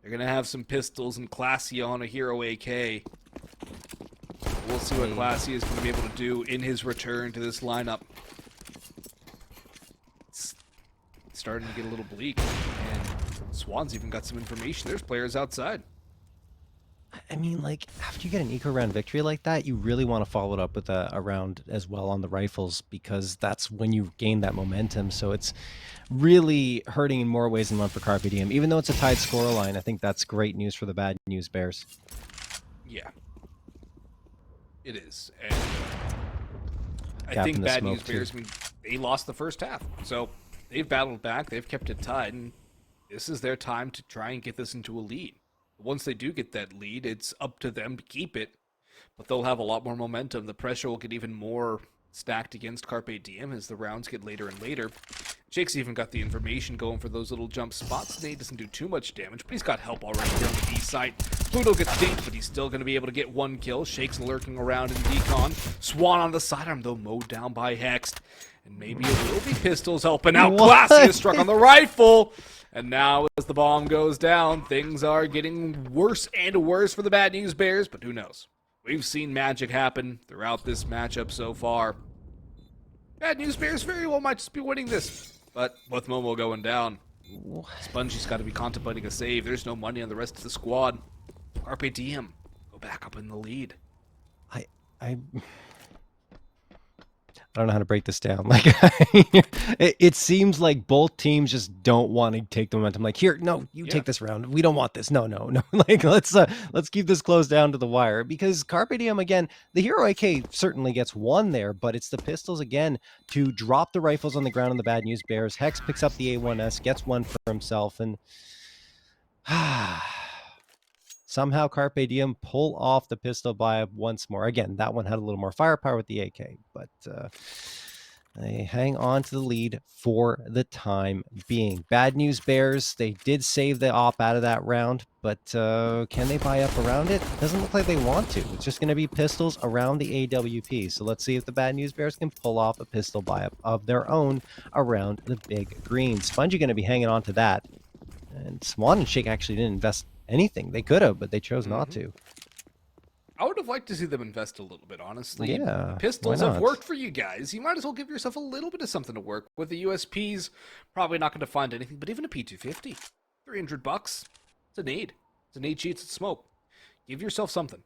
B: They're going to have some pistols and Klasia on a hero AK. We'll see what Klasia is going to be able to do in his return to this lineup. It's starting to get a little bleak. And Swan's even got some information. There's players outside.
A: I mean, like, after you get an eco round victory like that, you really want to follow it up with a round as well on the rifles, because that's when you gain that momentum. So it's really hurting in more ways than one for Carpe Diem. Even though it's a tied scoreline, I think that's great news for the Bad News Bears.
B: Yeah, it is. And I think Bad News Bears, they lost the first half. So they've battled back. They've kept it tied. And this is their time to try and get this into a lead. Once they do get that lead, it's up to them to keep it, but they'll have a lot more momentum. The pressure will get even more stacked against Carpe Diem as the rounds get later and later. Shake's even got the information going for those little jump spots. Nade doesn't do too much damage, but he's got help already here on the B side. Pluto gets dinked, but he's still going to be able to get one kill. Shake's lurking around in decon. Swan on the sidearm, though, mowed down by HexT. And maybe it will be pistols helping out. Glacius struck on the rifle. And now as the bomb goes down, things are getting worse and worse for the Bad News Bears, but who knows? We've seen magic happen throughout this matchup so far. Bad News Bears very well might just be winning this, but with Momo going down, Spongey's got to be contemplating a save. There's no money on the rest of the squad. Carpe Diem go back up in the lead.
A: I don't know how to break this down. Like, it seems like both teams just don't want to take the momentum. Like, here, no, you take this round. We don't want this. No. Like, let's keep this close down to the wire, because Carpe Diem, again, the hero AK certainly gets one there, but it's the pistols again to drop the rifles on the ground on the Bad News Bears. Hex picks up the A1S, gets one for himself, and somehow Carpe Diem pull off the pistol buy once more. Again, that one had a little more firepower with the AK, but they hang on to the lead for the time being. Bad News Bears, they did save the op out of that round, but can they buy up around it? Doesn't look like they want to. It's just going to be pistols around the AWP. So let's see if the Bad News Bears can pull off a pistol buy up of their own around the big green. Spongey going to be hanging on to that. And Swan and Shake actually didn't invest anything. They could have, but they chose not to.
B: I would have liked to see them invest a little bit, honestly.
A: Yeah,
B: Pistols have worked for you guys. You might as well give yourself a little bit of something to work with. The USPs, probably not going to find anything, but even a P250, $300. It's a need. It's a need cheats and smoke. Give yourself something.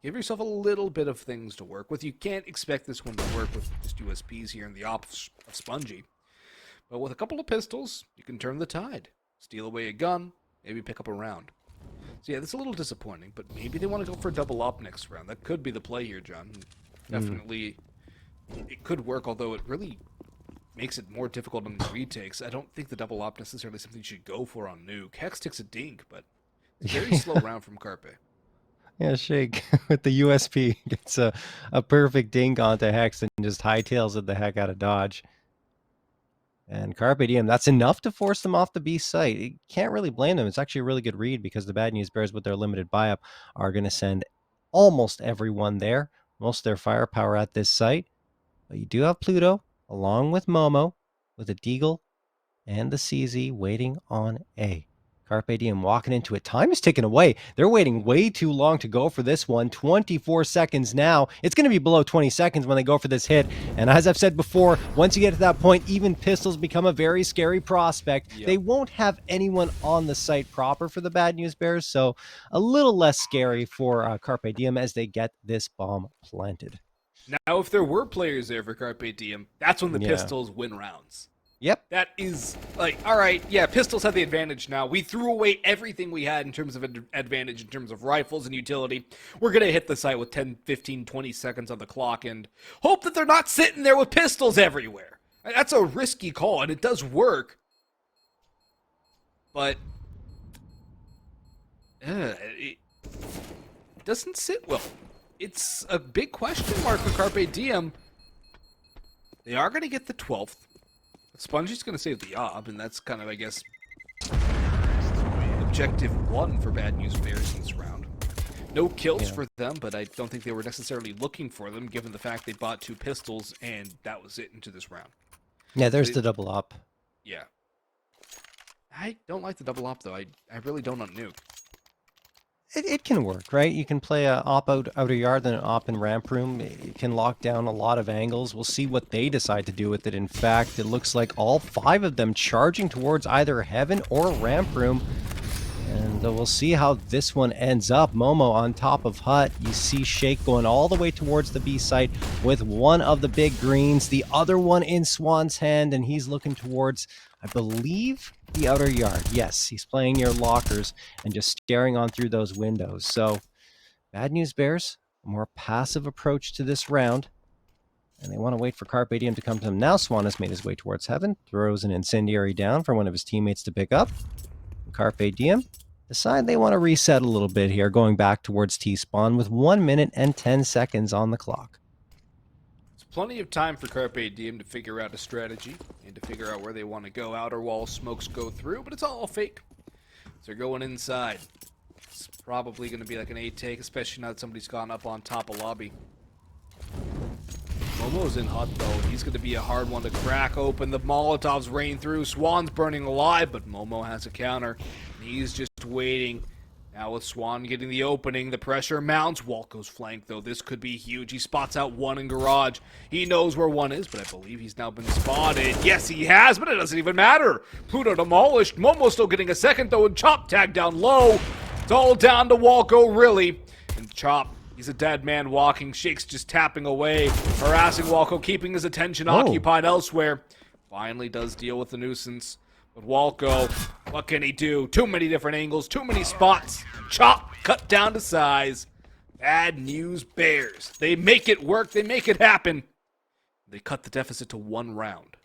B: Give yourself a little bit of things to work with. You can't expect this one to work with just USPs here in the op of Spongey. But with a couple of pistols, you can turn the tide. Steal away a gun, maybe pick up a round. So yeah, that's a little disappointing, but maybe they want to go for a double op next round. That could be the play here, John. Definitely, it could work, although it really makes it more difficult on these retakes. I don't think the double op necessarily something you should go for on Nuke. Hex takes a dink, but it's a very slow round from Carpe.
A: Yeah, Shake with the USP gets a perfect dink onto Hex and just hightails it the heck out of Dodge. And Carpe Diem, that's enough to force them off the B site. You can't really blame them. It's actually a really good read, because the Bad News Bears, with their limited buy-up, are going to send almost everyone there, most of their firepower at this site. But you do have Pluto, along with Momo, with a Deagle and the CZ waiting on A. Carpe Diem walking into it. Time is ticking away. They're waiting way too long to go for this one. 24 seconds now. It's going to be below 20 seconds when they go for this hit. And as I've said before, once you get to that point, even pistols become a very scary prospect. They won't have anyone on the site proper for the Bad News Bears, so a little less scary for Carpe Diem as they get this bomb planted.
B: Now, if there were players there for Carpe Diem, that's when the pistols win rounds.
A: Yep.
B: That is, like, all right, yeah, pistols have the advantage now. We threw away everything we had in terms of advantage in terms of rifles and utility. We're going to hit the site with 10, 15, 20 seconds on the clock and hope that they're not sitting there with pistols everywhere. That's a risky call, and it does work. But it doesn't sit well. It's a big question mark for Carpe Diem. They are going to get the 12th. Spongey's going to save the op, and that's kind of, I guess, objective one for Bad News Bears in this round. No kills for them, but I don't think they were necessarily looking for them, given the fact they bought 2 pistols, and that was it into this round.
A: Yeah, there's the double op.
B: Yeah. I don't like the double op, though. I really don't on Nuke.
A: It can work, right? You can play a op outer yard, then an op in ramp room. It can lock down a lot of angles. We'll see what they decide to do with it. In fact, it looks like all 5 of them charging towards either heaven or ramp room. And we'll see how this one ends up. Momo on top of Hut. You see Shake going all the way towards the B site with one of the big greens, the other one in Swan's hand, and he's looking towards, I believe, the outer yard. Yes, he's playing near lockers and just staring on through those windows. So, Bad News Bears, a more passive approach to this round. And they want to wait for Carpe Diem to come to them. Now Swan has made his way towards heaven, throws an incendiary down for one of his teammates to pick up. Carpe Diem decide they want to reset a little bit here, going back towards T-spawn with 1 minute and 10 seconds on the clock.
B: Plenty of time for Carpe Diem to figure out a strategy and to figure out where they want to go. Outer wall smokes go through, but it's all fake. So they're going inside. It's probably going to be like an 8 take, especially now that somebody's gone up on top of lobby. Momo's in hut though. He's going to be a hard one to crack open. The Molotovs rain through. Swan's burning alive, but Momo has a counter. And he's just waiting. Now with Swan getting the opening, the pressure mounts. Walco's flank, though. This could be huge. He spots out one in garage. He knows where one is, but I believe he's now been spotted. Yes, he has, but it doesn't even matter. Pluto demolished. Momo still getting a second, though, and Chop tagged down low. It's all down to Walco, really. And Chop, he's a dead man walking. Shake's just tapping away, harassing Walco, keeping his attention occupied elsewhere. Finally does deal with the nuisance. But Walco, what can he do? Too many different angles, too many spots. Chop, cut down to size. Bad news bears. They make it work, they make it happen. They cut the deficit to 1 round.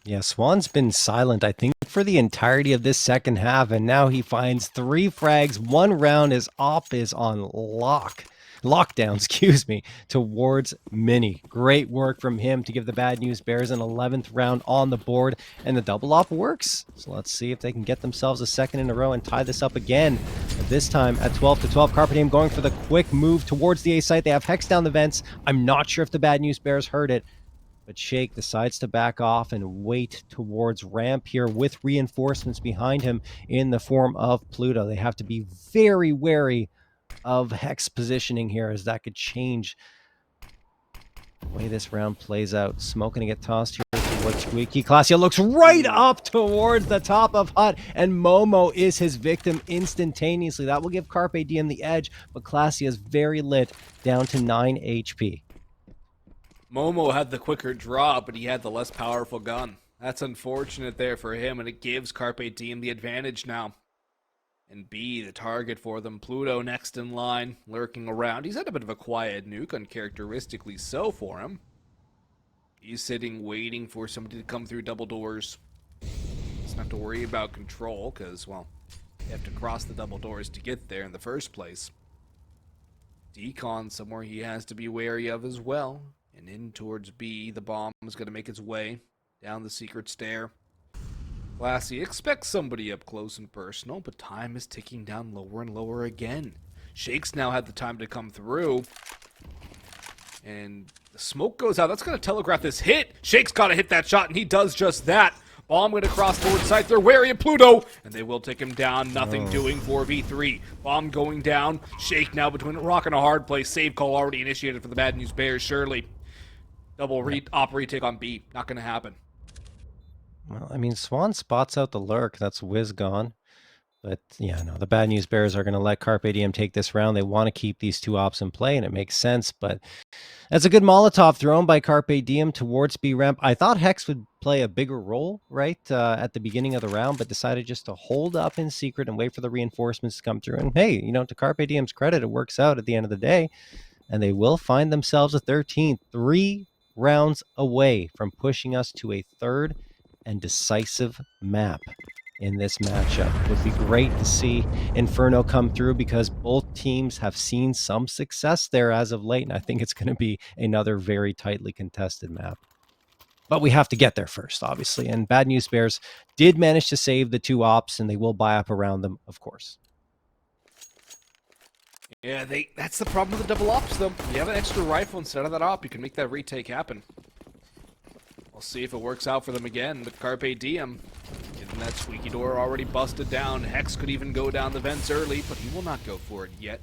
A: Yeah, Swan's been silent, I think, for the entirety of this second half, and now he finds 3 frags, 1 round. His op is on lockdown, excuse me, towards Mini. Great work from him to give the Bad News Bears an 11th round on the board, and the double op works. So let's see if they can get themselves a second in a row and tie this up again. But this time at 12-12, Carpe Diem going for the quick move towards the A site. They have Hex down the vents. I'm not sure if the Bad News Bears heard it, but Shake decides to back off and wait towards ramp here with reinforcements behind him in the form of Pluto. They have to be very wary of Hex positioning here, as that could change the way this round plays out. Smoke gonna get tossed here to Squeaky. Clasia looks right up towards the top of hut, and Momo is his victim instantaneously. That will give Carpe Diem the edge, but Clasia is very lit, down to 9 HP.
B: Momo had the quicker draw, but he had the less powerful gun. That's unfortunate there for him, and it gives Carpe Diem the advantage now. And B, the target for them. Pluto next in line, lurking around. He's had a bit of a quiet nuke, uncharacteristically so for him. He's sitting, waiting for somebody to come through double doors. Doesn't have to worry about control, because, well, you have to cross the double doors to get there in the first place. Decon somewhere he has to be wary of as well. And in towards B, the bomb is going to make its way down the secret stair. Classy expects somebody up close and personal, but time is ticking down lower and lower again. Shake's now had the time to come through. And the smoke goes out. That's going to telegraph this hit. Shake's got to hit that shot, and he does just that. Bomb going to cross forward site. They're wary of Pluto, and they will take him down. Nothing doing for V3. Bomb going down. Shake now between a rock and a hard place. Save call already initiated for the Bad News Bears, surely. Double op retake on B. Not going to happen.
A: Well, I mean, Swan spots out the lurk. That's Wiz gone. But, yeah, no, the Bad News Bears are going to let Carpe Diem take this round. They want to keep these 2 ops in play, and it makes sense. But that's a good Molotov thrown by Carpe Diem towards B ramp. I thought Hex would play a bigger role, right, at the beginning of the round, but decided just to hold up in secret and wait for the reinforcements to come through. And, hey, you know, to Carpe Diem's credit, it works out at the end of the day. And they will find themselves a 13th, 3 rounds away from pushing us to a 3rd and decisive map in this matchup. It would be great to see Inferno come through, because both teams have seen some success there as of late, and I think it's going to be another very tightly contested map. But we have to get there first, obviously, and Bad News Bears did manage to save the 2 ops, and they will buy up around them, of course.
B: Yeah, that's the problem with the double ops, though. You have an extra rifle instead of that op, you can make that retake happen. We'll see if it works out for them again with Carpe Diem. Getting that squeaky door already busted down. Hex could even go down the vents early, but he will not go for it yet.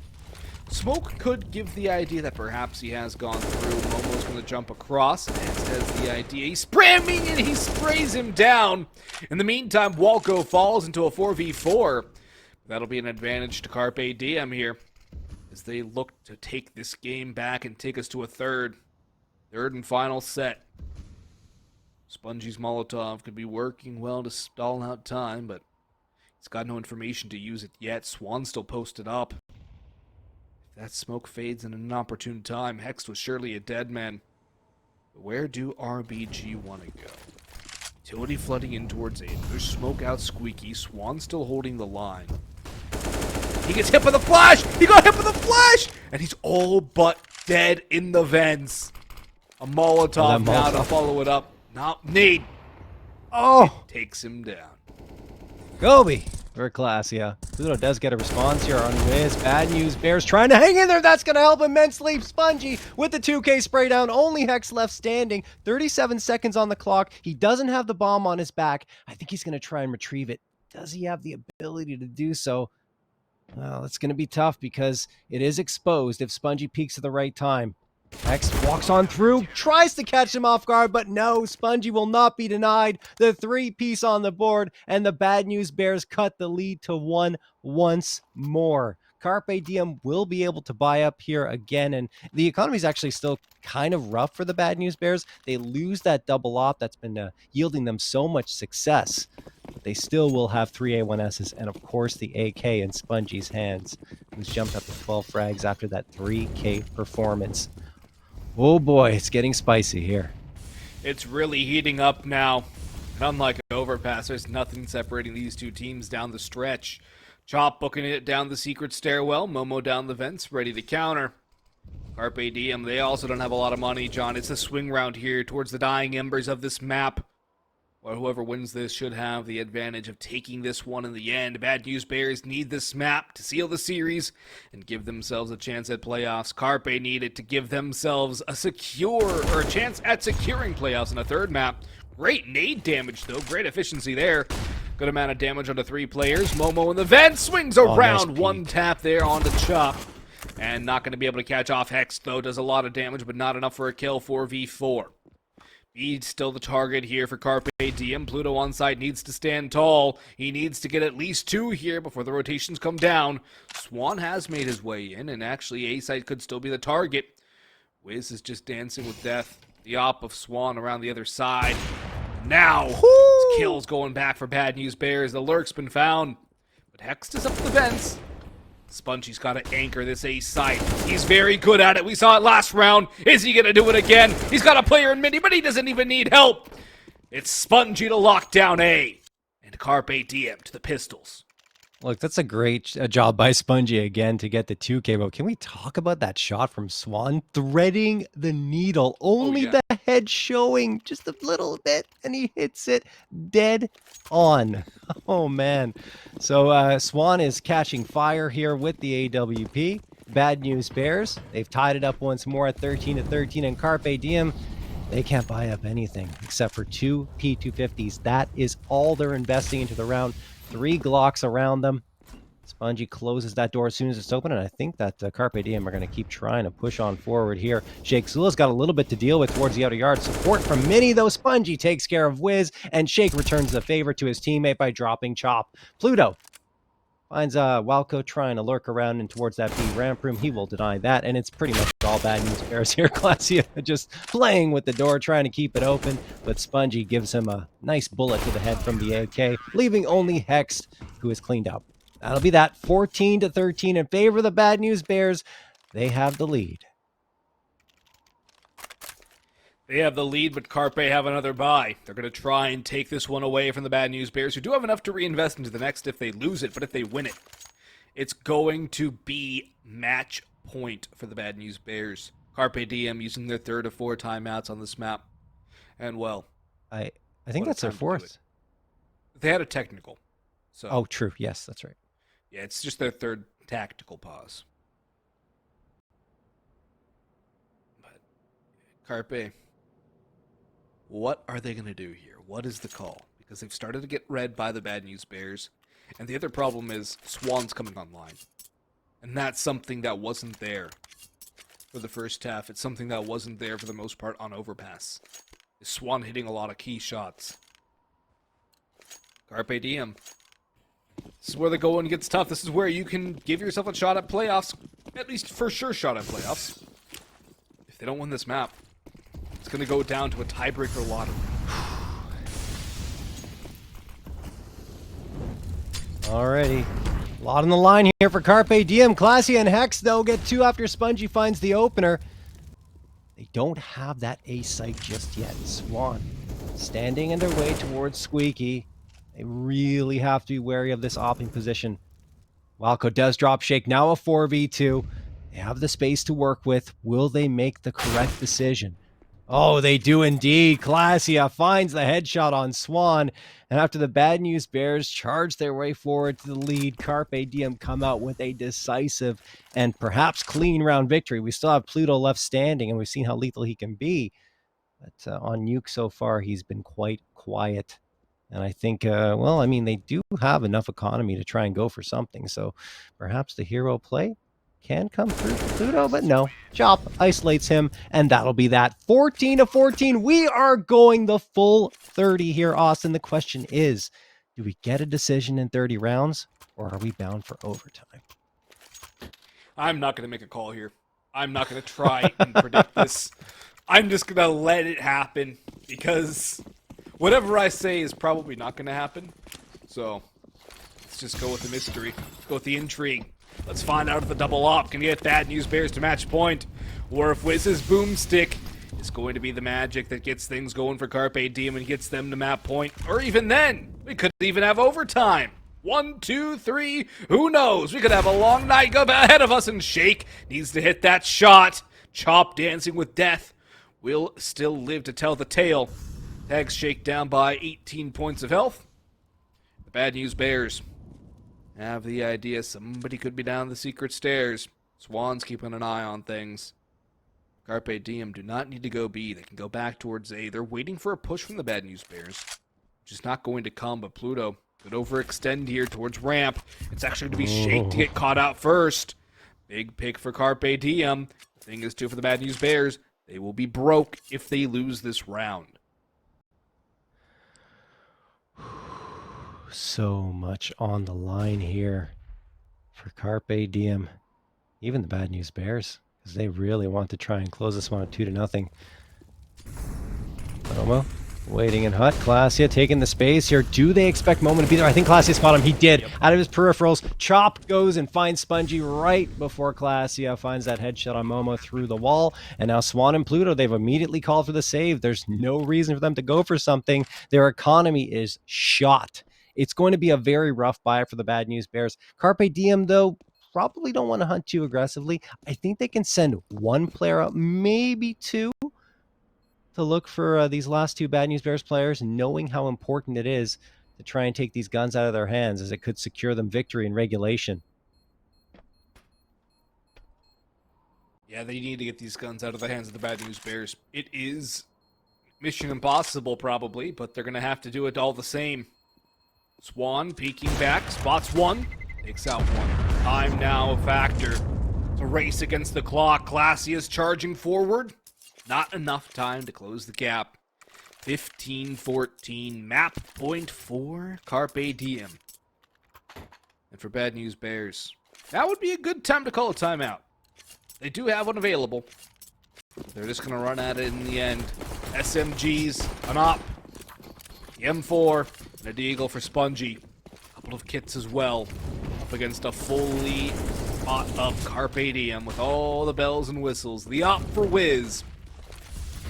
B: Smoke could give the idea that perhaps he has gone through. Momo's going to jump across, and has the idea. He's spramming, and he sprays him down. In the meantime, Walco falls into a 4v4. That'll be an advantage to Carpe Diem here, as they look to take this game back and take us to a third and final set. Spongey's Molotov could be working well to stall out time, but he's got no information to use it yet. Swan's still posted up. If that smoke fades in an opportune time, Hex was surely a dead man. But where do RBG want to go? Utility flooding in towards A. There's smoke out Squeaky. Swan still holding the line. He gets hit by the flash! He got hit by the flash! And he's all but dead in the vents. A Molotov now to
A: Molotov.
B: follow it up. Now, nade
A: Oh,
B: takes him down.
A: Gobi for Classia. Pluto does get a response here on Wiz. Bad news, Bears trying to hang in there. That's going to help immensely. Spongey with the 2K spray down. Only Hex left standing. 37 seconds on the clock. He doesn't have the bomb on his back. I think he's going to try and retrieve it. Does he have the ability to do so? Well, it's going to be tough because it is exposed if Spongey peaks at the right time. Hex walks on through, tries to catch him off guard, but no, Spongey will not be denied. The 3-piece on the board, and the Bad News Bears cut the lead to 1 once more. Carpe Diem will be able to buy up here again, and the economy is actually still kind of rough for the Bad News Bears. They lose that double op that's been yielding them so much success, but they still will have 3 A1Ss and, of course, the AK in Spongey's hands, who's jumped up to 12 frags after that 3K performance. Oh boy, it's getting spicy here.
B: It's really heating up now. And unlike an overpass, there's nothing separating these two teams down the stretch. Chop booking it down the secret stairwell. Momo down the vents, ready to counter. Carpe Diem, they also don't have a lot of money, John. It's a swing round here towards the dying embers of this map. Or whoever wins this should have the advantage of taking this one in the end. Bad News Bears need this map to seal the series and give themselves a chance at playoffs. Carpe need it to give themselves a chance at securing playoffs in a third map. Great nade damage, though. Great efficiency there. Good amount of damage onto 3 players. Momo in the vent swings around.
A: Nice
B: one tap there onto Chop. And not going to be able to catch off Hex, though. Does a lot of damage, but not enough for a kill. 4v4. He's still the target here for Carpe Diem. Pluto on site needs to stand tall. He needs to get at least 2 here before the rotations come down. Swan has made his way in, and actually A-site could still be the target. Wiz is just dancing with death. The op of Swan around the other side. Now, kills going back for Bad News Bears. The lurk's been found. But Hex is up the vents. Spongey's got to anchor this A site. He's very good at it. We saw it last round. Is he going to do it again? He's got a player in mini, but he doesn't even need help. It's Spongey to lock down A. And Carpe Diem to the pistols.
A: Look, that's a great job by Spongey again to get the 2K, but can we talk about that shot from Swan? Threading the needle, only the head showing just a little bit, and he hits it dead on. Oh, man. So Swan is catching fire here with the AWP. Bad News Bears, they've tied it up once more at 13-13, and Carpe Diem, they can't buy up anything except for 2 P250s. That is all they're investing into the round. 3 Glocks around them. Spongey closes that door as soon as it's open, and I think that Carpe Diem are going to keep trying to push on forward here. Shake Zula's got a little bit to deal with towards the outer yard. Support from Mini, though. Spongey takes care of Wiz, and Shake returns the favor to his teammate by dropping Chop. Pluto finds Walco trying to lurk around and towards that B ramp room. He will deny that, and it's pretty much all Bad News Bears here. Classia just playing with the door, trying to keep it open, but Spongey gives him a nice bullet to the head from the AK, leaving only Hex, who is cleaned up. That'll be that 14-13 in favor of the Bad News Bears. They have the lead.
B: They have the lead, but Carpe have another bye. They're going to try and take this one away from the Bad News Bears, who do have enough to reinvest into the next if they lose it, but if they win it, it's going to be match point for the Bad News Bears. Carpe Diem using their 3rd of 4 timeouts on this map. And, well,
A: I think that's their 4th.
B: They had a technical. So
A: oh, true. Yes, that's right.
B: Yeah, it's just their 3rd tactical pause. But Carpe, what are they going to do here? What is the call? Because they've started to get read by the Bad News Bears. And the other problem is Swan's coming online. And that's something that wasn't there for the first half. It's something that wasn't there for the most part on Overpass. Is Swan hitting a lot of key shots. Carpe Diem. This is where the going gets tough. This is where you can give yourself a shot at playoffs. At least for sure shot at playoffs. If they don't win this map, it's going to go down to a tiebreaker lottery.
A: Alrighty. A lot on the line here for Carpe Diem. Classia and Hex, though, get 2 after Spongey finds the opener. They don't have that A site just yet. Swan standing in their way towards Squeaky. They really have to be wary of this opping position. Walco does drop Shake. Now a 4v2. They have the space to work with. Will they make the correct decision? Oh, they do indeed. Classia finds the headshot on Swan. And after the Bad News Bears charge their way forward to the lead, Carpe Diem come out with a decisive and perhaps clean round victory. We still have Pluto left standing, and we've seen how lethal he can be. But on Nuke so far, he's been quite quiet. And I think, well, I mean, they do have enough economy to try and go for something. So perhaps the hero play can come through for Pluto, but no. Chop isolates him, and that'll be that. 14-14. We are going the full 30 here, Austin. The question is, do we get a decision in 30 rounds, or are we bound for overtime?
B: I'm not going to make a call here. I'm not going to try and predict this. I'm just going to let it happen, because whatever I say is probably not going to happen. So let's just go with the mystery. Let's go with the intrigue. Let's find out if the double op can get Bad News Bears to match point, or if Wiz's boomstick is going to be the magic that gets things going for Carpe Diem and gets them to map point. Or even then, we could even have overtime. 1, 2, 3, who knows? We could have a long night go ahead of us, and Shake needs to hit that shot. Chop dancing with death will still live to tell the tale. Tags Shake down by 18 points of health. The Bad News Bears have the idea somebody could be down the secret stairs. Swan's keeping an eye on things. Carpe Diem do not need to go B. They can go back towards A. They're waiting for a push from the Bad News Bears, which is not going to come, but Pluto could overextend here towards ramp. It's actually going to be Shake to get caught out first. Big pick for Carpe Diem. The thing is, too, for the Bad News Bears, they will be broke if they lose this round.
A: So much on the line here for Carpe Diem. Even the Bad News Bears, because they really want to try and close this one at 2-0. Momo waiting in hut. Classia taking the space here. Do they expect Momo to be there? I think Classia spot him. He did. Yep. Out of his peripherals. Chop goes and finds Spongey right before Classia finds that headshot on Momo through the wall. And now Swan and Pluto, they've immediately called for the save. There's no reason for them to go for something. Their economy is shot. It's going to be a very rough buy for the Bad News Bears. Carpe Diem, though, probably don't want to hunt too aggressively. I think they can send one player up, maybe two, to look for these last two Bad News Bears players, knowing how important it is to try and take these guns out of their hands, as it could secure them victory in regulation.
B: Yeah, they need to get these guns out of the hands of the Bad News Bears. It is mission impossible, probably, but they're going to have to do it all the same. Swan peeking back, spots one, takes out one. Time now a factor. It's a race against the clock. Classia's charging forward. Not enough time to close the gap. 15-14, map point for Carpe Diem. And for Bad News Bears, that would be a good time to call a timeout. They do have one available. They're just going to run at it in the end. SMGs, an op, the M4, and a Deagle for Spongey. A couple of kits as well. Up against a fully bought up Carpe Diem with all the bells and whistles. The op for Wiz.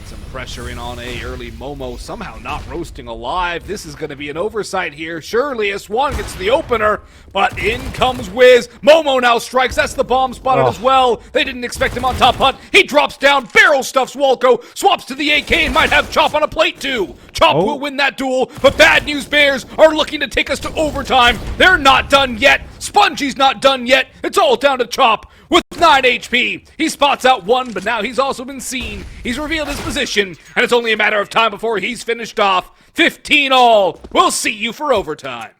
B: Some pressure in on A early. Momo somehow not roasting alive. This is going to be an oversight here. Surely as Swan gets the opener, but in comes Wiz. Momo now strikes. That's the bomb spotted as well. They didn't expect him on top hut. He drops down, barrel stuffs Walco, swaps to the AK, and might have Chop on a plate too. Chop will win that duel, but Bad News Bears are looking to take us to overtime. They're not done yet. Spongey's not done yet. It's all down to Chop with 9 HP. He spots out one, but now he's also been seen. He's revealed his position, and it's only a matter of time before he's finished off. 15 all. We'll see you for overtime.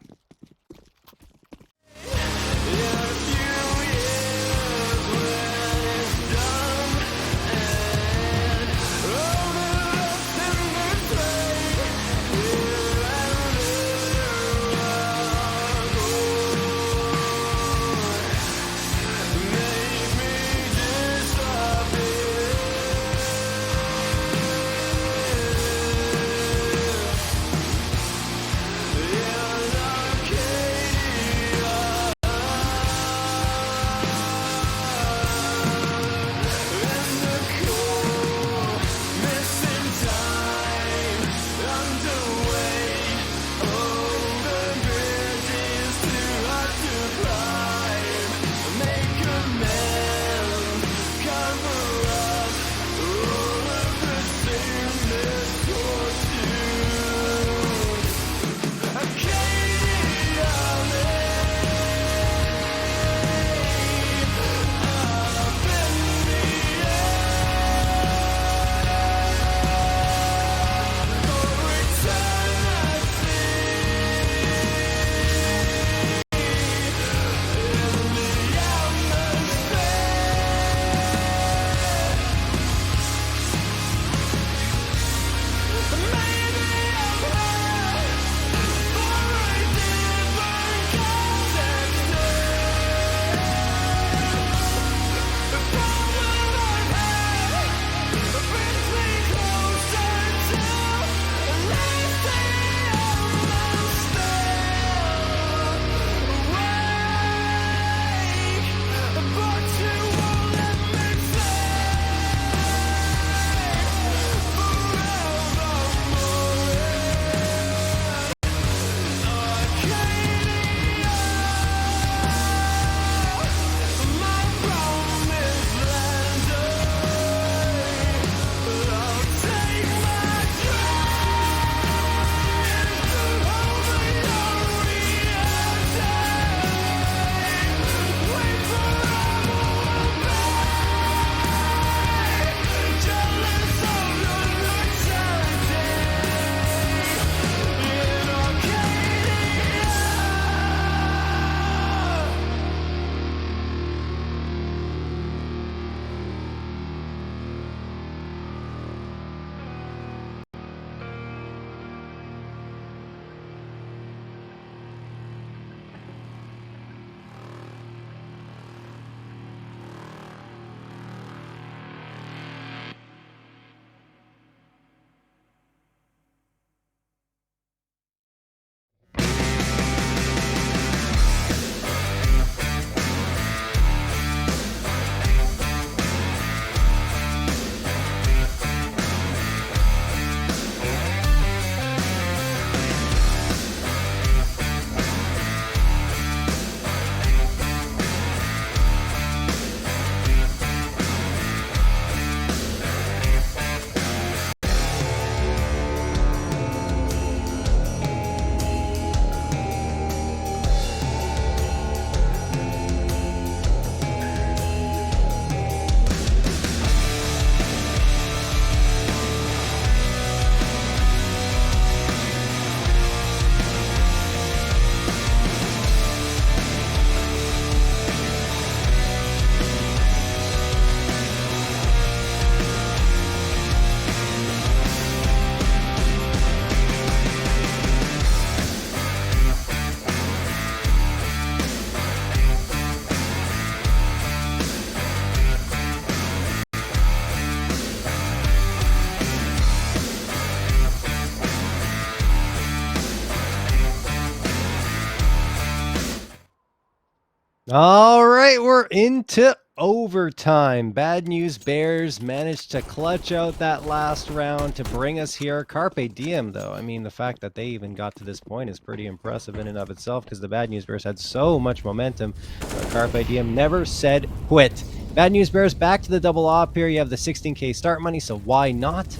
A: All right, we're into overtime. Bad News Bears managed to clutch out that last round to bring us here. Carpe Diem, though. I mean, the fact that they even got to this point is pretty impressive in and of itself because the Bad News Bears had so much momentum. But Carpe Diem never said quit. Bad News Bears back to the double op here. You have the 16K start money, so why not?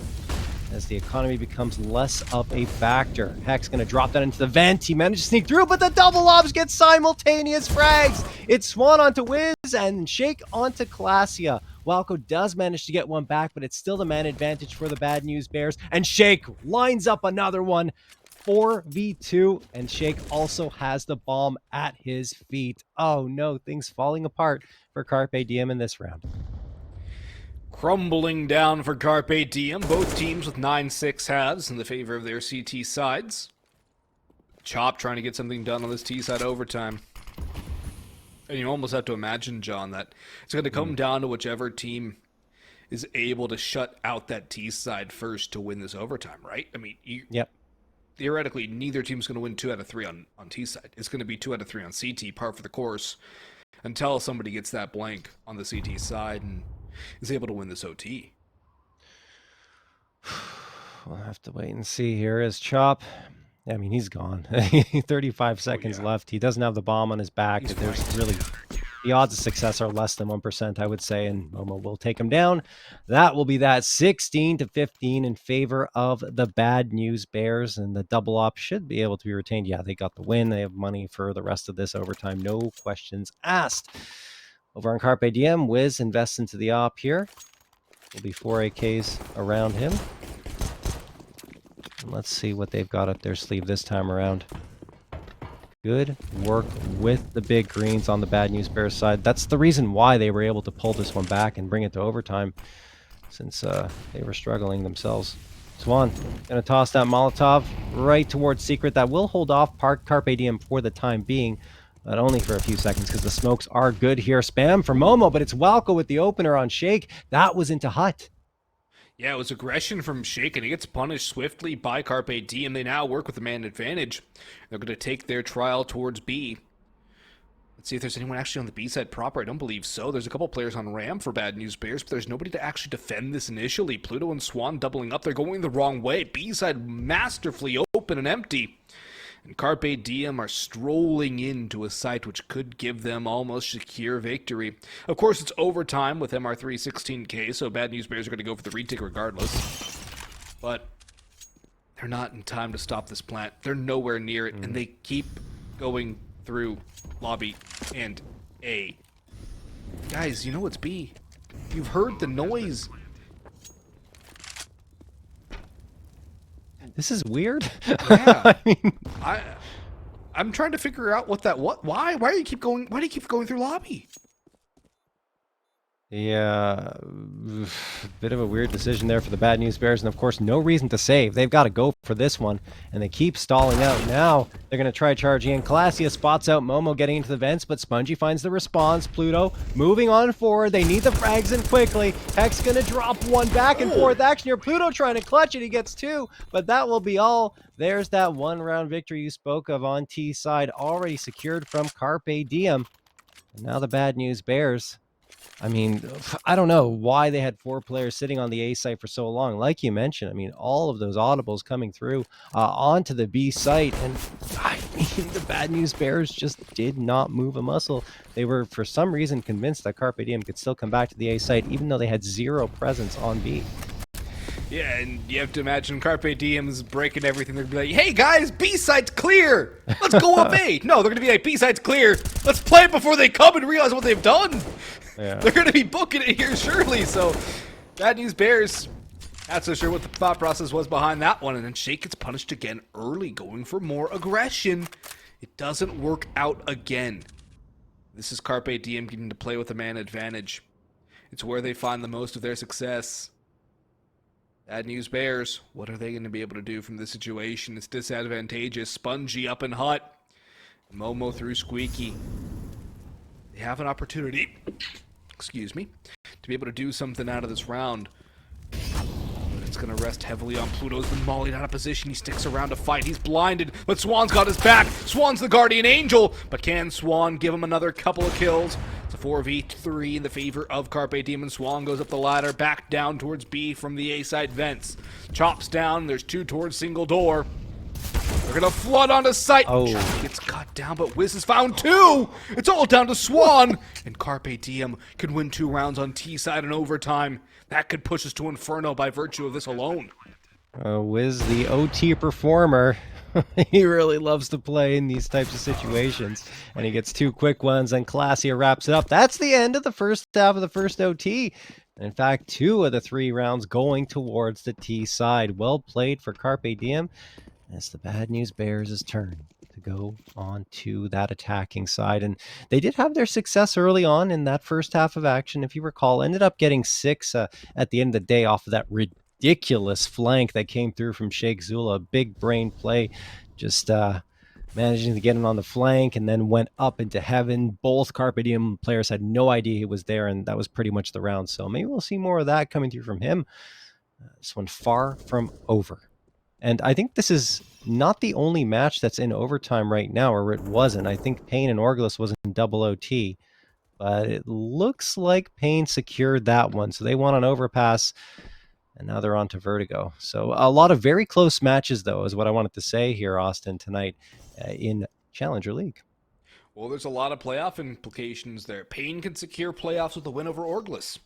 A: As the economy becomes less of a factor. Hex going to drop that into the vent. He managed to sneak through, but the double ops get simultaneous frags. It's Swan onto Wiz and Shake onto Classia. Walco does manage to get one back, but it's still the man advantage for the Bad News Bears. And Shake lines up another one. 4v2, and Shake also has the bomb at his feet. Oh no, things falling apart for Carpe Diem in this round.
B: Crumbling down for Carpe Diem, both teams with 9-6 halves in the favor of their CT sides. Chop trying to get something done on this T side overtime. And you almost have to imagine, John, that it's going to come down to whichever team is able to shut out that T side first to win this overtime, right? I mean,
A: Yep.
B: Theoretically, neither team's going to win 2 out of 3 on T side. It's going to be 2 out of 3 on CT, par for the course, until somebody gets that blank on the CT side and is able to win this OT.
A: We'll have to wait and see here as Chop. I mean, he's gone. 35 seconds left. He doesn't have the bomb on his back. There's really the odds of success are less than 1%, I would say, and Momo will take him down. That will be that 16-15 in favor of the Bad News Bears, and the double op should be able to be retained. Yeah, they got the win. They have money for the rest of this overtime. No questions asked. Over on Carpe Diem, Wiz invests into the op here. Will be 4 AKs around him. And let's see what they've got up their sleeve this time around. Good work with the big greens on the Bad News Bears side. That's the reason why they were able to pull this one back and bring it to overtime, since they were struggling themselves. Swan going to toss that Molotov right towards Secret. That will hold off Carpe Diem for the time being, but only for a few seconds because the smokes are good here. Spam for Momo, but it's Walco with the opener on Shake. That was into Hut.
B: Yeah, it was aggression from Shake, and he gets punished swiftly by Carpe Diem. They now work with the man advantage. They're going to take their trial towards B. Let's see if there's anyone actually on the B side proper. I don't believe so. There's a couple players on Ram for Bad News Bears, but there's nobody to actually defend this initially. Pluto and Swan doubling up. They're going the wrong way. B side masterfully open and empty. And Carpe Diem are strolling into a site which could give them almost secure victory. Of course, it's overtime with MR3 16K, so Bad News Bears are going to go for the retake regardless. But they're not in time to stop this plant. They're nowhere near it, and they keep going through lobby and A. Guys, you know it's B. You've heard the noise.
A: This is weird.
B: Yeah.
A: I mean,
B: I'm trying to figure out why do you keep going through lobby?
A: yeah, bit of a weird decision there for the Bad News Bears, and of course, no reason to save. They've got to go for this one, and they keep stalling out. Now they're going to try charging in. Classia spots out Momo getting into the vents, but Spongey finds the response. Pluto moving on forward. They need the frags in quickly. Hex going to drop one back and forth action here. Pluto trying to clutch it. He gets 2, but that will be all. There's that 1-round victory you spoke of on T side, already secured from Carpe Diem. And now the Bad News Bears. I mean, I don't know why they had 4 players sitting on the A site for so long. Like you mentioned, I mean, all of those audibles coming through onto the B site. And I mean, the Bad News Bears just did not move a muscle. They were, for some reason, convinced that Carpe Diem could still come back to the A site, even though they had 0 presence on B.
B: Yeah, and you have to imagine Carpe Diem's breaking everything. They're going to be like, hey guys, B site's clear. Let's go up A. No, they're going to be like, B site's clear. Let's play it before they come and realize what they've done. Yeah. They're going to be booking it here surely. So, Bad News Bears, not so sure what the thought process was behind that one. And then Shake gets punished again early, going for more aggression. It doesn't work out again. This is Carpe Diem getting to play with a man advantage. It's where they find the most of their success. Bad News Bears, what are they going to be able to do from this situation? It's disadvantageous. Spongey up and Hut. Momo through Squeaky. They have an opportunity, excuse me, to be able to do something out of this round. But it's going to rest heavily on Pluto's been mollied out of position. He sticks around to fight. He's blinded, but Swan's got his back. Swan's the guardian angel, but can Swan give him another couple of kills? It's a 4v3 in the favor of Carpe Diem, and Swan goes up the ladder, back down towards B from the A side vents. Chops down, there's two towards single door. They're gonna flood onto site.
A: Oh.
B: Gets cut down, but Wiz has found two. It's all down to Swan, and Carpe Diem could win 2 rounds on T side in overtime. That could push us to Inferno by virtue of this alone.
A: Wiz, the OT performer, he really loves to play in these types of situations, and he gets 2 quick ones, and Classia wraps it up. That's the end of the first half of the first OT. In fact, 2 of the 3 rounds going towards the T side. Well played for Carpe Diem. It's the Bad News Bears' turn to go on to that attacking side. And they did have their success early on in that first half of action. If you recall, ended up getting 6 at the end of the day off of that ridiculous flank that came through from Sheikh Zula. Big brain play, just managing to get him on the flank and then went up into heaven. Both Carpe Diem players had no idea he was there, and that was pretty much the round. So maybe we'll see more of that coming through from him. This one far from over. And I think this is not the only match that's in overtime right now, or it wasn't. I think Payne and Orgulus was in double OT, but it looks like Payne secured that one. So they won on overpass, and now they're on to Vertigo. So a lot of very close matches, though, is what I wanted to say here, Austin, tonight in Challenger League.
B: Well, there's a lot of playoff implications there. Payne can secure playoffs with a win over Orgulus.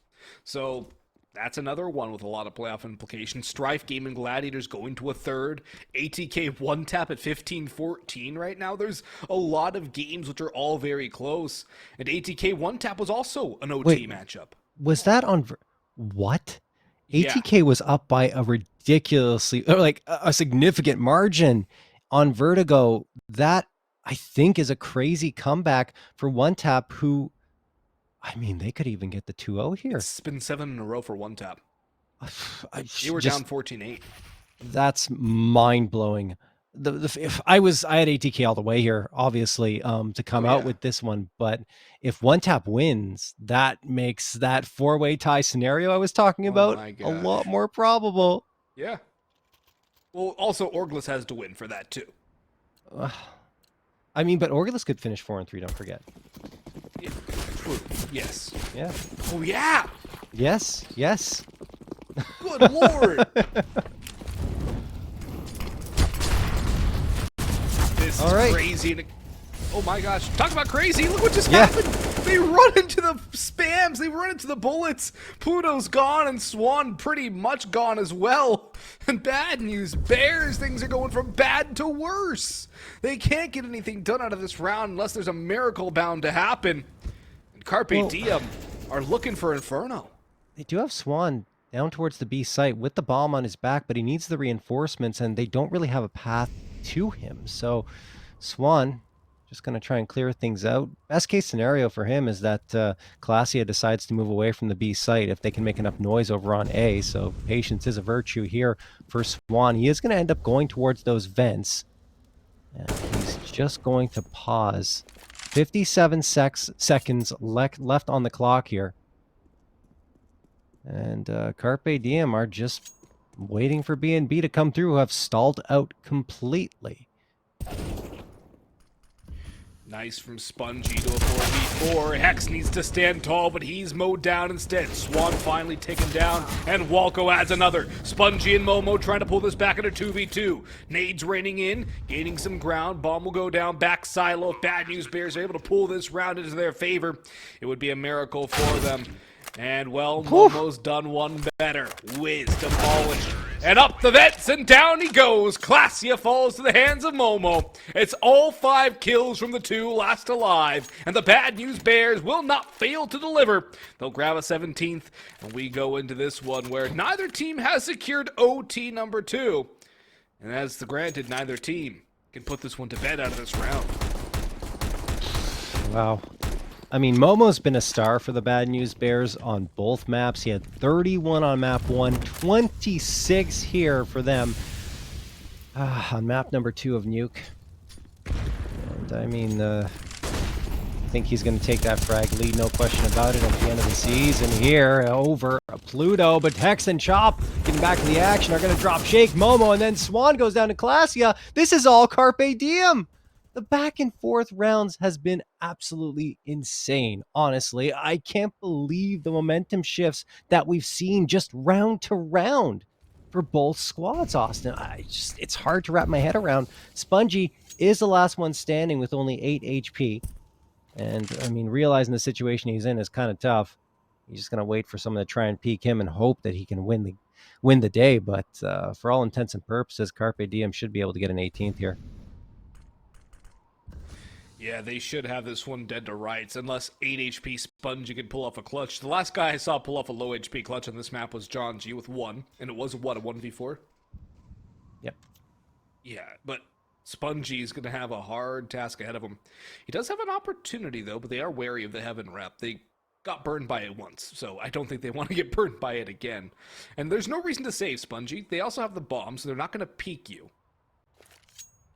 B: So that's another one with a lot of playoff implications. Strife Gaming Gladiators going to a third. ATK one tap at 15-14 right now. There's a lot of games which are all very close. And ATK one tap was also an OT matchup.
A: Was that on... What?
B: Yeah.
A: ATK was up by a ridiculously... or like a significant margin on Vertigo. That, I think, is a crazy comeback for one tap who... I mean, they could even get the 2-0 here.
B: It's been 7 in a row for one tap. They were
A: just
B: down 14-8.
A: That's mind-blowing. If I had ATK all the way here, obviously, to come out with this one. But if one tap wins, that makes that 4-way tie scenario I was talking about a lot more probable.
B: Yeah. Well, also, Orgulus has to win for that, too.
A: I mean, but Orgulus could finish 4-3, don't forget.
B: Yeah, true. Yes.
A: Yeah.
B: Oh, yeah!
A: Yes, yes.
B: Good lord! This is crazy. Oh my gosh. Talk about crazy. Look what just happened. They run into the spams. They run into the bullets. Pluto's gone and Swan pretty much gone as well. And Bad News Bears, things are going from bad to worse. They can't get anything done out of this round unless there's a miracle bound to happen. And Carpe Diem are looking for Inferno.
A: They do have Swan down towards the B site with the bomb on his back, but he needs the reinforcements, and they don't really have a path to him. So Swan just going to try and clear things out. Best case scenario for him is that Classia decides to move away from the B site if they can make enough noise over on A. So patience is a virtue here for Swan. He is going to end up going towards those vents. And he's just going to pause. 57 seconds left on the clock here. And Carpe Diem are just waiting for BnB to come through, who have stalled out completely.
B: Nice from Spongey to a 4v4. Hex needs to stand tall, but he's mowed down instead. Swan finally taken down, and Walco adds another. Spongey and Momo trying to pull this back into 2v2. Nades raining in, gaining some ground. Bomb will go down, back silo. If Bad News Bears are able to pull this round into their favor, it would be a miracle for them. And, well, Momo's done one better. Wiz demolished. And up the vents and down he goes. Classia falls to the hands of Momo. It's all 5 kills from the 2 last alive. And the Bad News Bears will not fail to deliver. They'll grab a 17th. And we go into this one where neither team has secured OT number 2. And as granted, neither team can put this one to bed out of this round.
A: Wow. I mean, Momo's been a star for the Bad News Bears on both maps. He had 31 on map 1, 26 here for them on map number 2 of Nuke. And I mean, think he's going to take that frag lead, no question about it, at the end of the season here over Pluto. But Hex and Chop getting back to the action are going to drop Shake, Momo, and then Swan goes down to Classia. This is all Carpe Diem. The back and forth rounds has been absolutely insane. Honestly, I can't believe the momentum shifts that we've seen just round to round for both squads, Austin. It's hard to wrap my head around. Spongey is the last one standing with only 8 HP. And I mean, realizing the situation he's in is kind of tough. He's just going to wait for someone to try and peek him and hope that he can win the day. But for all intents and purposes, Carpe Diem should be able to get an 18th here.
B: Yeah, they should have this one dead to rights, unless 8 HP Spongey can pull off a clutch. The last guy I saw pull off a low HP clutch on this map was John G with 1, and it was, what, a 1v4?
A: Yep.
B: Yeah, but Spongey is going to have a hard task ahead of him. He does have an opportunity, though, but they are wary of the Heaven rep. They got burned by it once, so I don't think they want to get burned by it again. And there's no reason to save Spongey. They also have the bomb, so they're not going to peek you.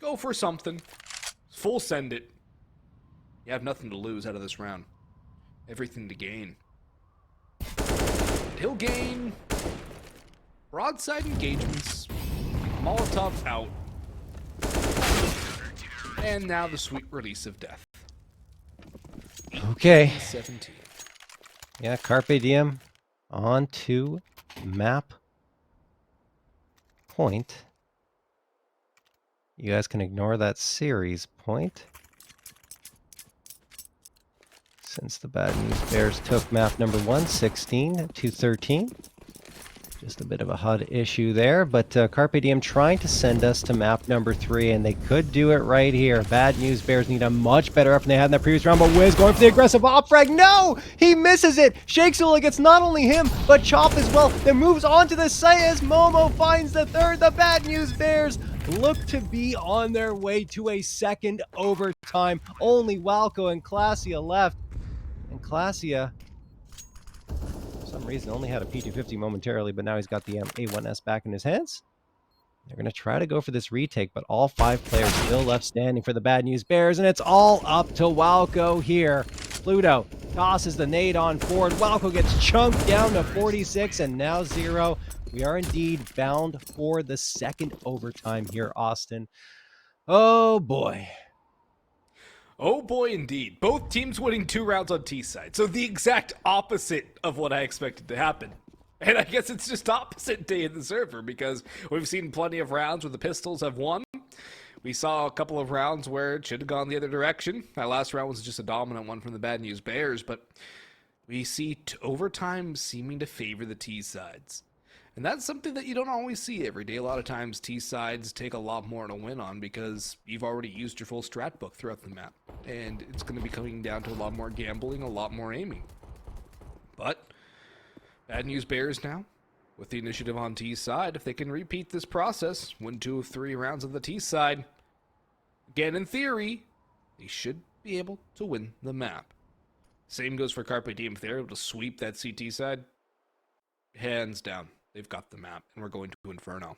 B: Go for something. Full send it. You have nothing to lose out of this round. Everything to gain. He'll gain broadside engagements, Molotov out, and now the sweet release of death.
A: Okay.
B: 17.
A: Yeah, Carpe Diem on to map point. You guys can ignore that series point, since the Bad News Bears took map number 1, 16 to 13. Just a bit of a HUD issue there, but Carpe Diem trying to send us to map number 3, and they could do it right here. Bad News Bears need a much better up than they had in that previous round, but Wiz going for the aggressive op frag. No! He misses it! Shake Zula gets not only him, but Chop as well. Then moves on to the site as Momo finds the third. The Bad News Bears look to be on their way to a second overtime. Only Walco and Classia left. And Classia, for some reason, only had a P250 momentarily, but now he's got the A1S back in his hands. They're going to try to go for this retake, but all 5 players still left standing for the Bad News Bears, and it's all up to Walco here. Pluto tosses the nade on forward. Walco gets chunked down to 46, and now 0. We are indeed bound for the second overtime here, Austin. Oh, boy.
B: Oh boy, indeed. Both teams winning 2 rounds on T side. So the exact opposite of what I expected to happen. And I guess it's just opposite day in the server, because we've seen plenty of rounds where the Pistols have won. We saw a couple of rounds where it should have gone the other direction. That last round was just a dominant one from the Bad News Bears, but we see overtime seeming to favor the T sides. And that's something that you don't always see every day. A lot of times T sides take a lot more to win on because you've already used your full strat book throughout the map. And it's going to be coming down to a lot more gambling, a lot more aiming. But Bad News Bears now, with the initiative on T side, if they can repeat this process, win 2 of 3 rounds on the T side, again in theory, they should be able to win the map. Same goes for Carpe Diem. If they're able to sweep that CT side, hands down, they've got the map, and we're going to Inferno.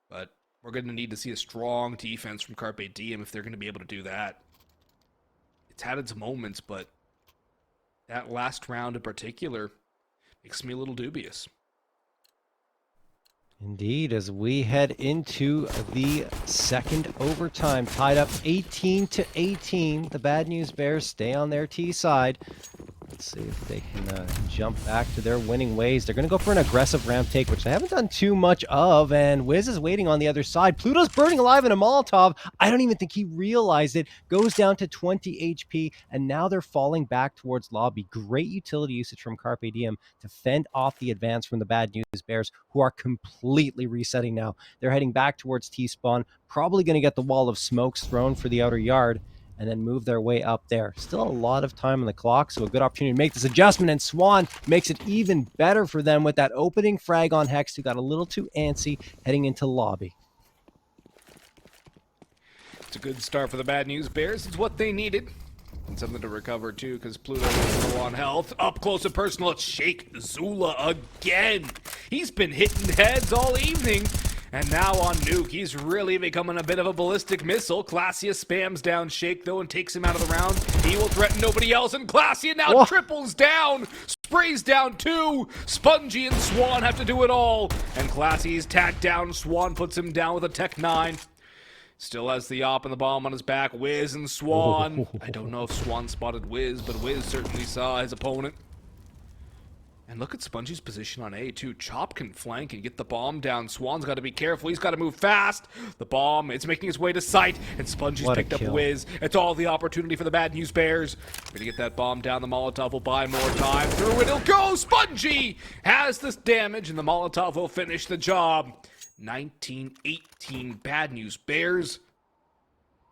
B: But we're going to need to see a strong defense from Carpe Diem if they're going to be able to do that. It's had its moments, but that last round in particular makes me a little dubious.
A: Indeed, as we head into the second overtime, tied up 18 to 18. The Bad News Bears stay on their T side. Let's see if they can jump back to their winning ways. They're going to go for an aggressive ramp take, which they haven't done too much of, and Wiz is waiting on the other side. Pluto's burning alive in a Molotov. I don't even think he realized it. Goes down to 20 HP, and now they're falling back towards lobby. Great utility usage from Carpe Diem to fend off the advance from the Bad News Bears, who are completely resetting now. They're heading back towards T-spawn, probably going to get the wall of smokes thrown for the outer yard, and then move their way up there. Still a lot of time on the clock, so a good opportunity to make this adjustment, and Swan makes it even better for them with that opening frag on Hex, who got a little too antsy heading into lobby.
B: It's a good start for the Bad News Bears. It's what they needed. And something to recover, too, because Pluto is low on health. Up close and personal, it's Shake Zula again. He's been hitting heads all evening. And now on Nuke, he's really becoming a bit of a ballistic missile. Classia spams down Shake, though, and takes him out of the round. He will threaten nobody else, and Classia now triples down, sprays down 2. Spongey and Swan have to do it all, and Classia's tacked down. Swan puts him down with a Tech 9. Still has the op and the bomb on his back. Wiz and Swan. I don't know if Swan spotted Wiz, but Wiz certainly saw his opponent. And look at Spongey's position on A, too. Chop can flank and get the bomb down. Swan's got to be careful. He's got to move fast. The bomb, it's making its way to site, and Spongey's picked up Wiz. It's all the opportunity for the Bad News Bears. Going to get that bomb down. The Molotov will buy more time. Through it, it'll go! Spongey has this damage, and the Molotov will finish the job. 19-18 Bad News Bears.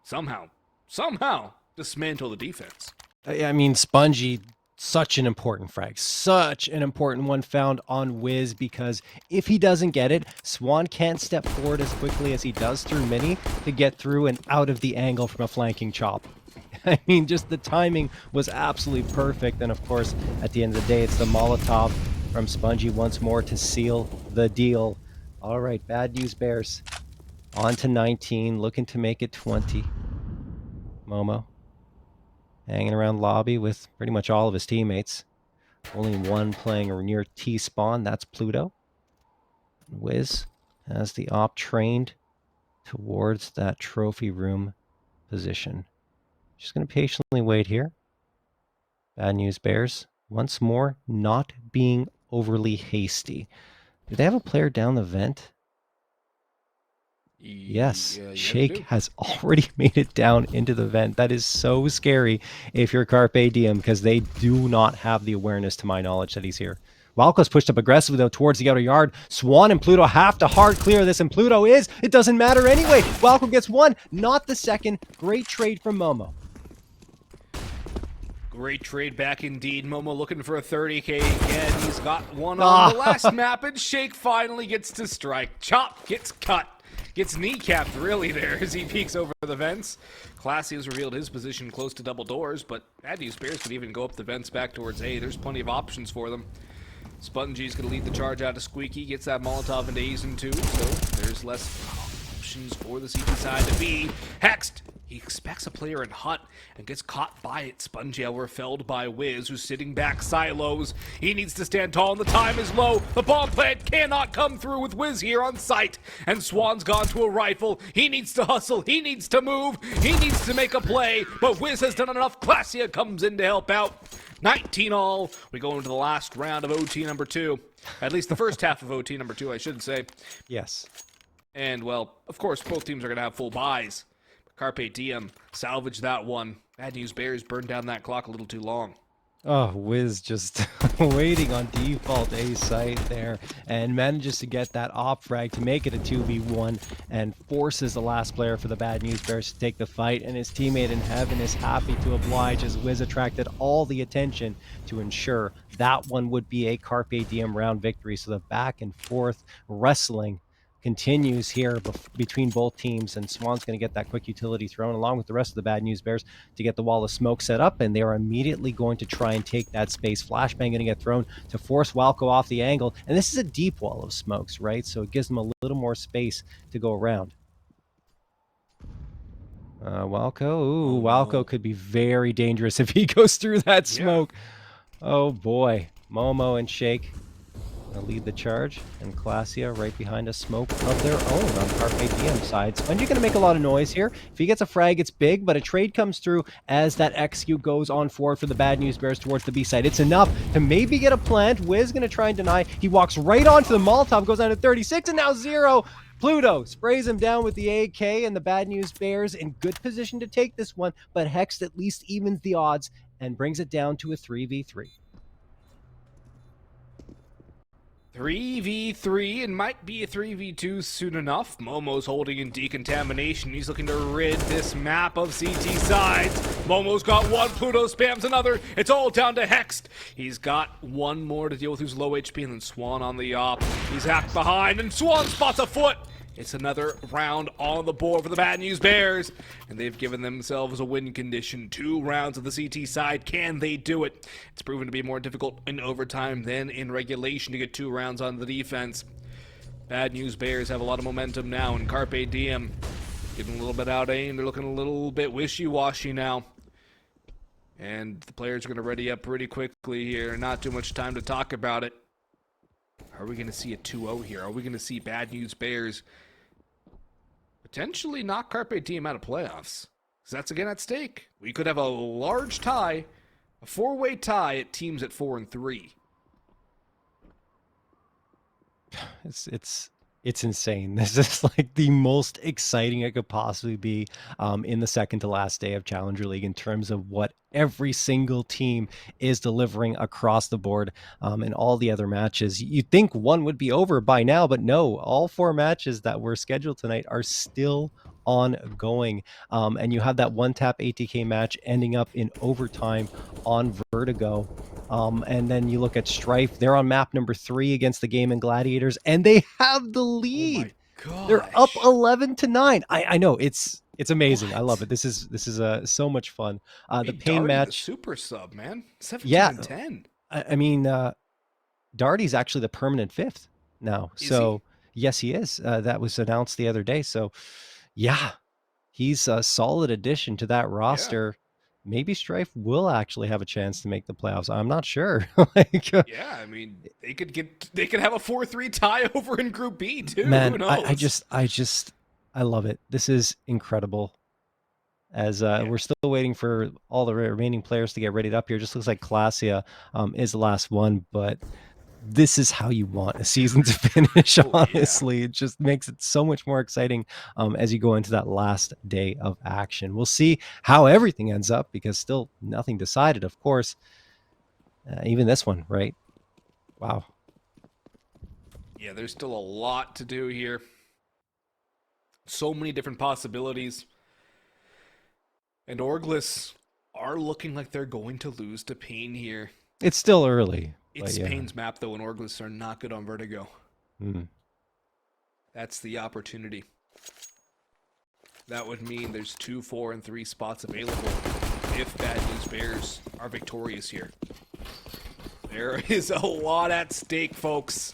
B: Somehow dismantle the defense.
A: I mean, Spongey, such an important frag, such an important one found on Wiz, because if he doesn't get it, Swan can't step forward as quickly as he does through Mini to get through and out of the angle from a flanking chop. I mean, just the timing was absolutely perfect. And of course, at the end of the day, it's the Molotov from Spongey once more to seal the deal. All right, Bad News Bears on to 19, looking to make it 20. Momo hanging around lobby with pretty much all of his teammates. Only one playing near T-spawn, that's Pluto. Wiz has the op trained towards that trophy room position. Just going to patiently wait here. Bad News Bears, once more, not being overly hasty. Do they have a player down the vent? Yes, Shake has already made it down into the vent. That is so scary if you're Carpe Diem, because they do not have the awareness, to my knowledge, that he's here. Walco's pushed up aggressively, though, towards the outer yard. Swan and Pluto have to hard clear this, and Pluto it doesn't matter anyway. Walco gets one, not the second. Great trade from Momo.
B: Great trade back indeed. Momo looking for a 30k again. He's got one on the last map, and Shake finally gets to strike. Chop gets cut. Gets kneecapped really there as he peeks over the vents. Classy has revealed his position close to double doors, but Bad News Bears could even go up the vents back towards A. There's plenty of options for them. Spongey's going to lead the charge out of Squeaky. Gets that Molotov into Azen too, so there's less options for the CT side to be. HexT! He expects a player in Hut and gets caught by it. Spongey, however, felled by Wiz, who's sitting back silos. He needs to stand tall, and the time is low. The bomb plant cannot come through with Wiz here on site. And Swan's gone to a rifle. He needs to hustle. He needs to move. He needs to make a play. But Wiz has done enough. Classia comes in to help out. 19 all. We go into the last round of OT number 2. At least the first half of OT number 2, I should say.
A: Yes.
B: And, well, of course, both teams are going to have full buys. Carpe Diem salvage that one. Bad News Bears burned down that clock a little too long.
A: Oh, Wiz just waiting on default A site there and manages to get that op frag to make it a 2v1 and forces the last player for the Bad News Bears to take the fight, and his teammate in heaven is happy to oblige as Wiz attracted all the attention to ensure that one would be a Carpe Diem round victory. So the back and forth wrestling continues here between both teams, and Swan's going to get that quick utility thrown along with the rest of the Bad News Bears to get the wall of smoke set up, and they are immediately going to try and take that space. Flashbang going to get thrown to force Walco off the angle, and this is a deep wall of smokes, right? So it gives them a little more space to go around. Walco could be very dangerous if he goes through that smoke. Yeah. Oh boy, Momo and Shake lead the charge, and Classia right behind a smoke of their own on Carpe Diem side. Spongy going to make a lot of noise here. If he gets a frag, it's big, but a trade comes through as that execute goes on forward for the Bad News Bears towards the B side. It's enough to maybe get a plant. Wiz going to try and deny. He walks right onto the Molotov, goes down to 36, and now 0. Pluto sprays him down with the AK, and the Bad News Bears in good position to take this one, but HexT at least evens the odds and brings it down to a 3v3.
B: 3v3, and might be a 3v2 soon enough. Momo's holding in decontamination. He's looking to rid this map of CT sides. Momo's got one, Pluto spams another. It's all down to HexT. He's got one more to deal with who's low HP, and then Swan on the op. He's hacked behind, and Swan spots a foot. It's another round on the board for the Bad News Bears, and they've given themselves a win condition. 2 rounds of the CT side. Can they do it? It's proven to be more difficult in overtime than in regulation to get 2 rounds on the defense. Bad News Bears have a lot of momentum now, and Carpe Diem getting a little bit out aim. They're looking a little bit wishy-washy now. And the players are going to ready up pretty quickly here. Not too much time to talk about it. Are we going to see a 2-0 here? Are we going to see Bad News Bears potentially knock Carpe Diem out of playoffs? Because that's again at stake. We could have a large tie, a 4-way tie at teams at 4 and 3.
A: It's insane. This is like the most exciting it could possibly be in the second to last day of Challenger League in terms of what every single team is delivering across the board in all the other matches. You'd think one would be over by now, but no, all 4 matches that were scheduled tonight are still ongoing. And you have that one-tap ATK match ending up in overtime on Vertigo. And then you look at Strife. They're on map number 3 against the Game and Gladiators, and they have the lead.
B: Oh my gosh.
A: They're up 11-9. I know it's amazing.
B: What?
A: I love it. This is so much fun. The Pain
B: Darty,
A: match,
B: the super sub, man. 17
A: yeah.
B: and 10.
A: I mean, Darty's actually the permanent 5th now.
B: Is
A: So yes, he is. That was announced the other day. So yeah, he's a solid addition to that roster. Maybe Strife will actually have a chance to make the playoffs. I'm not sure.
B: Yeah, I mean, they could have a 4-3 tie over in Group B too.
A: Man,
B: Who knows?
A: I love it. This is incredible. As we're still waiting for all the remaining players to get readied up here. Just looks like Classia is the last one, but this is how you want a season to finish. Honestly, it just makes it so much more exciting as you go into that last day of action. We'll see how everything ends up because still nothing decided, of course. Even this one, right? Wow.
B: Yeah, there's still a lot to do here. So many different possibilities. And Orglis are looking like they're going to lose to Pain here.
A: It's still early.
B: It's Pain's map, though, and Orglis are not good on Vertigo. That's the opportunity. That would mean there's 2, 4, and 3 spots available if Bad News Bears are victorious here. There is a lot at stake, folks.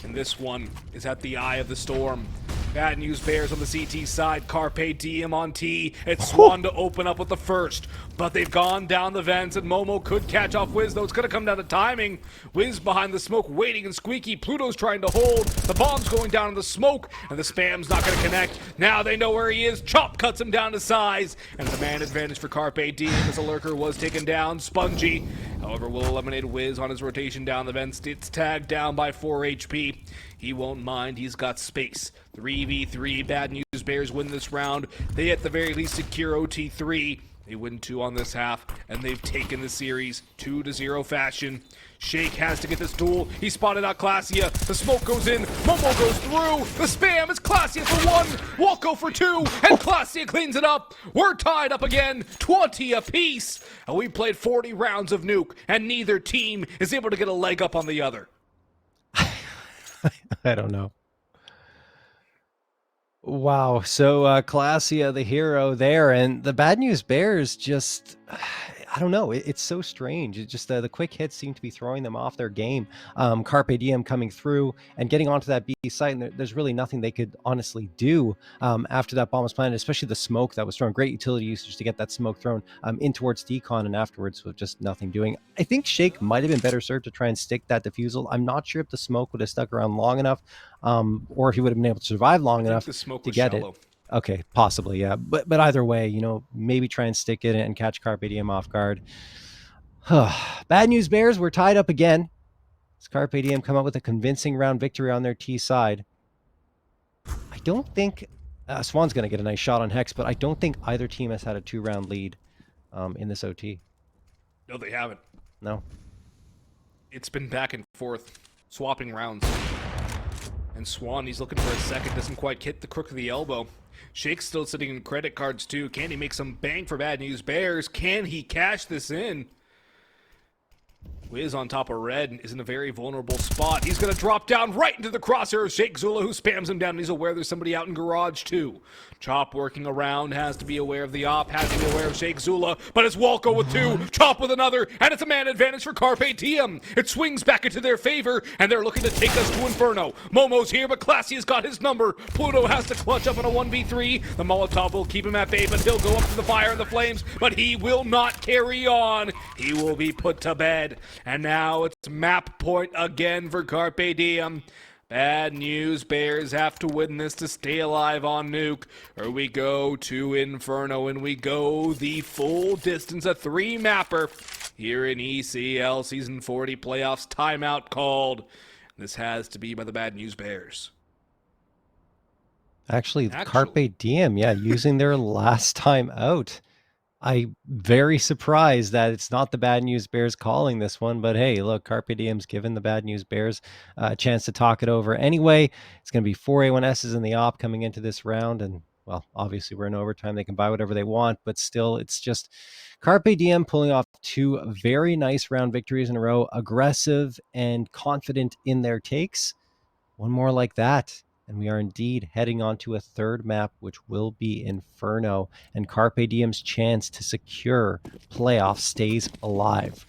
B: And this one is at the eye of the storm. Bad News Bears on the CT side, Carpe Diem on T. It's Swan to open up with the first, but they've gone down the vents, and Momo could catch off Wiz, though it's going to come down to timing. Wiz behind the smoke, waiting and squeaky. Pluto's trying to hold. The bomb's going down in the smoke, and the spam's not going to connect. Now they know where he is. Chop cuts him down to size, and it's a man advantage for Carpe Diem as the lurker was taken down. Spongey, however, will eliminate Wiz on his rotation down the vents. It's tagged down by 4 HP. He won't mind. He's got space. 3v3. Bad News Bears win this round. They at the very least secure OT3. They win 2 on this half, and they've taken the series 2-0 fashion. Shake has to get this duel. He spotted out Classia. The smoke goes in. Momo goes through. The spam is Classia for 1. Walko for 2. And Classia cleans it up. We're tied up again. 20 apiece. And we played 40 rounds of Nuke, and neither team is able to get a leg up on the other.
A: I don't know. Wow. So Classia, the hero there, and the Bad News Bears just, I don't know. It's so strange. It just the quick hits seem to be throwing them off their game. Carpe Diem coming through and getting onto that B site, and there's really nothing they could honestly do after that bomb was planted, especially the smoke that was thrown. Great utility usage to get that smoke thrown in towards Decon, and afterwards with just nothing doing. I think Shake might have been better served to try and stick that defusal. I'm not sure if the smoke would have stuck around long enough, or if he would have been able to survive long enough to get it. Okay, possibly, yeah. But either way, you know, maybe try and stick it and catch Carpe Diem off guard. Bad News Bears, we're tied up again. Does Carpe Diem come up with a convincing round victory on their T side? I don't think Swan's going to get a nice shot on Hex, but I don't think either team has had a 2-round lead in this OT.
B: No, they haven't.
A: No.
B: It's been back and forth, swapping rounds. And Swan, he's looking for a second, doesn't quite hit the crook of the elbow. Shake's still sitting in credit cards too. Can he make some bang for Bad News Bears? Can he cash this in? Wiz on top of Red is in a very vulnerable spot. He's going to drop down right into the crosshair of Shake Zula, who spams him down, and he's aware there's somebody out in garage too. Chop working around, has to be aware of the op, has to be aware of Shake Zula, but it's Walko with two, Chop with another, and it's a man advantage for Carpe Diem. It swings back into their favor, and they're looking to take us to Inferno. Momo's here, but Classy has got his number. Pluto has to clutch up in a 1v3. The Molotov will keep him at bay, but he'll go up to the fire and the flames, but he will not carry on. He will be put to bed. And now it's map point again for Carpe Diem. Bad news, Bears have to win this to stay alive on Nuke, or we go to Inferno and we go the full distance, a 3-mapper here in ECL Season 40 playoffs. Timeout called. This has to be by the Bad News Bears.
A: Actually, Carpe Diem, yeah, using their last time out. I'm very surprised that it's not the Bad News Bears calling this one, but hey, look, Carpe Diem's given the Bad News Bears a chance to talk it over anyway. It's going to be 4 A1Ss in the op coming into this round, and well, obviously we're in overtime. They can buy whatever they want, but still, it's just Carpe Diem pulling off 2 very nice round victories in a row, aggressive and confident in their takes. One more like that, and we are indeed heading on to a 3rd map, which will be Inferno, and Carpe Diem's chance to secure playoff stays alive.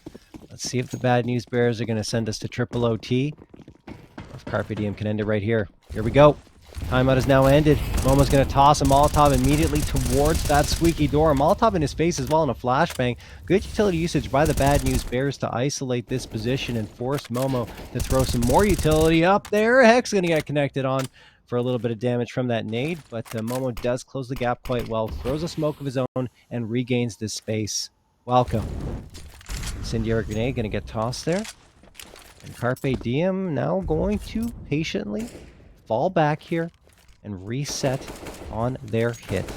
A: Let's see if the Bad News Bears are going to send us to triple OT, or if Carpe Diem can end it right here. Here we go. Timeout has now ended. Momo's going to toss a Molotov immediately towards that squeaky door. A Molotov in his face as well in a flashbang. Good utility usage by the Bad News Bears to isolate this position and force Momo to throw some more utility up there. Hex going to get connected on for a little bit of damage from that nade, but Momo does close the gap quite well, throws a smoke of his own, and regains this space. Welcome. Incendiary grenade going to get tossed there. And Carpe Diem now going to patiently fall back here and reset on their hit.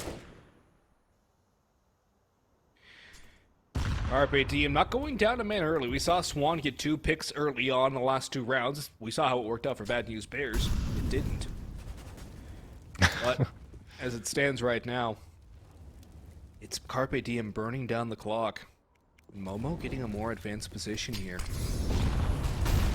B: Carpe Diem not going down a man early. We saw Swan get 2 picks early on in the last 2 rounds. We saw how it worked out for Bad News Bears. It didn't. But as it stands right now, it's Carpe Diem burning down the clock. Momo getting a more advanced position here.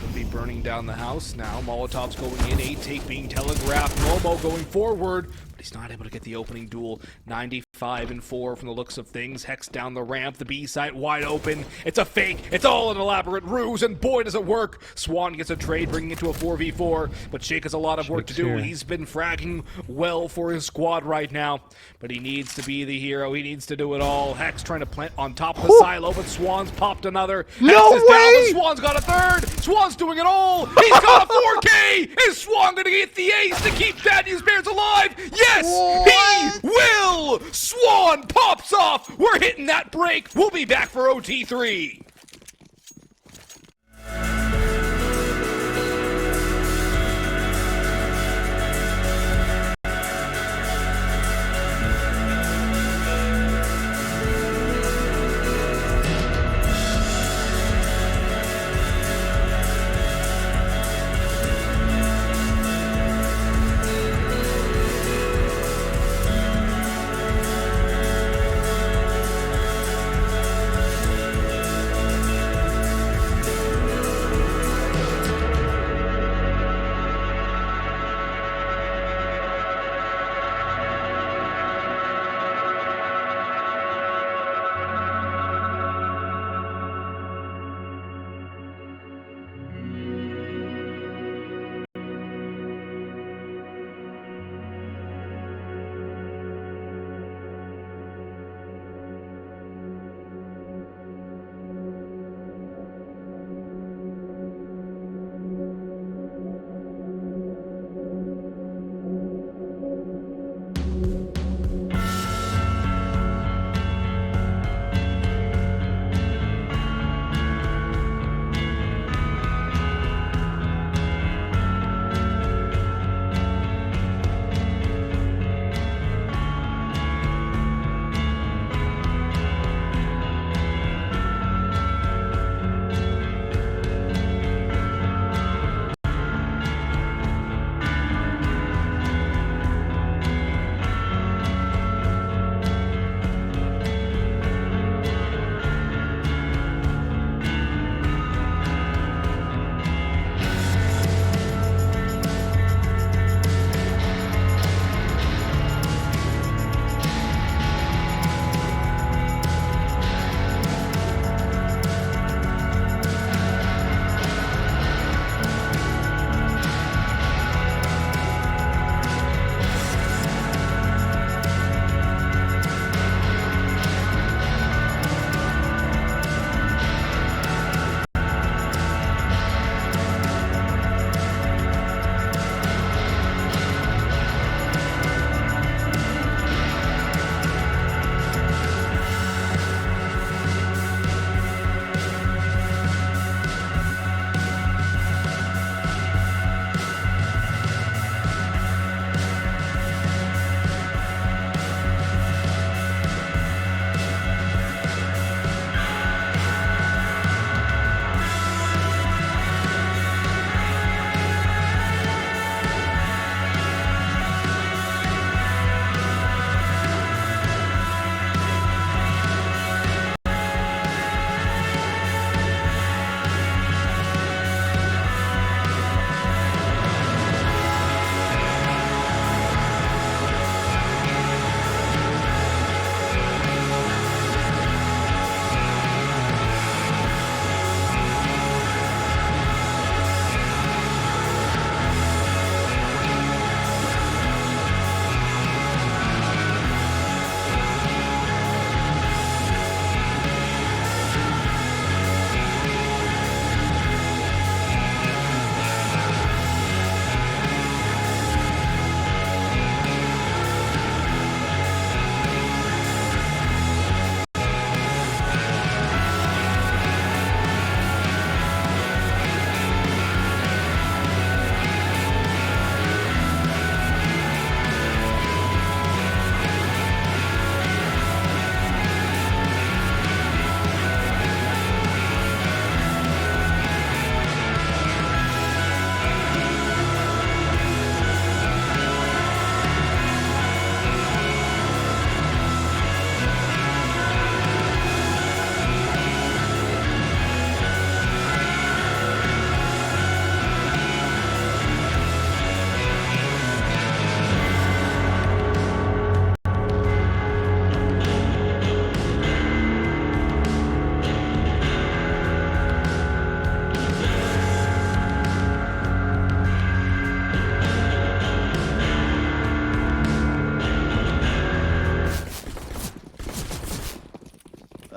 B: Could be burning down the house now. Molotov's going in, a take being telegraphed. Momo going forward, but he's not able to get the opening duel. 95-4 from the looks of things. Hex down the ramp, the B site wide open. It's a fake, it's all an elaborate ruse, and boy does it work. Swan gets a trade, bringing it to a 4v4, but Shake has a lot of work to do. He's been fragging well for his squad right now, but he needs to be the hero. He needs to do it all. Hex trying to plant on top of the silo, but Swan's popped another.
A: No
B: Hex is
A: way!
B: down, but Swan's got a 3rd. Swan's doing it all. He's got a 4K. Is Swan going to get the ace to keep Bad News Bears alive? Yes, he will. Swan pops off. We're hitting that break. We'll be back for OT3.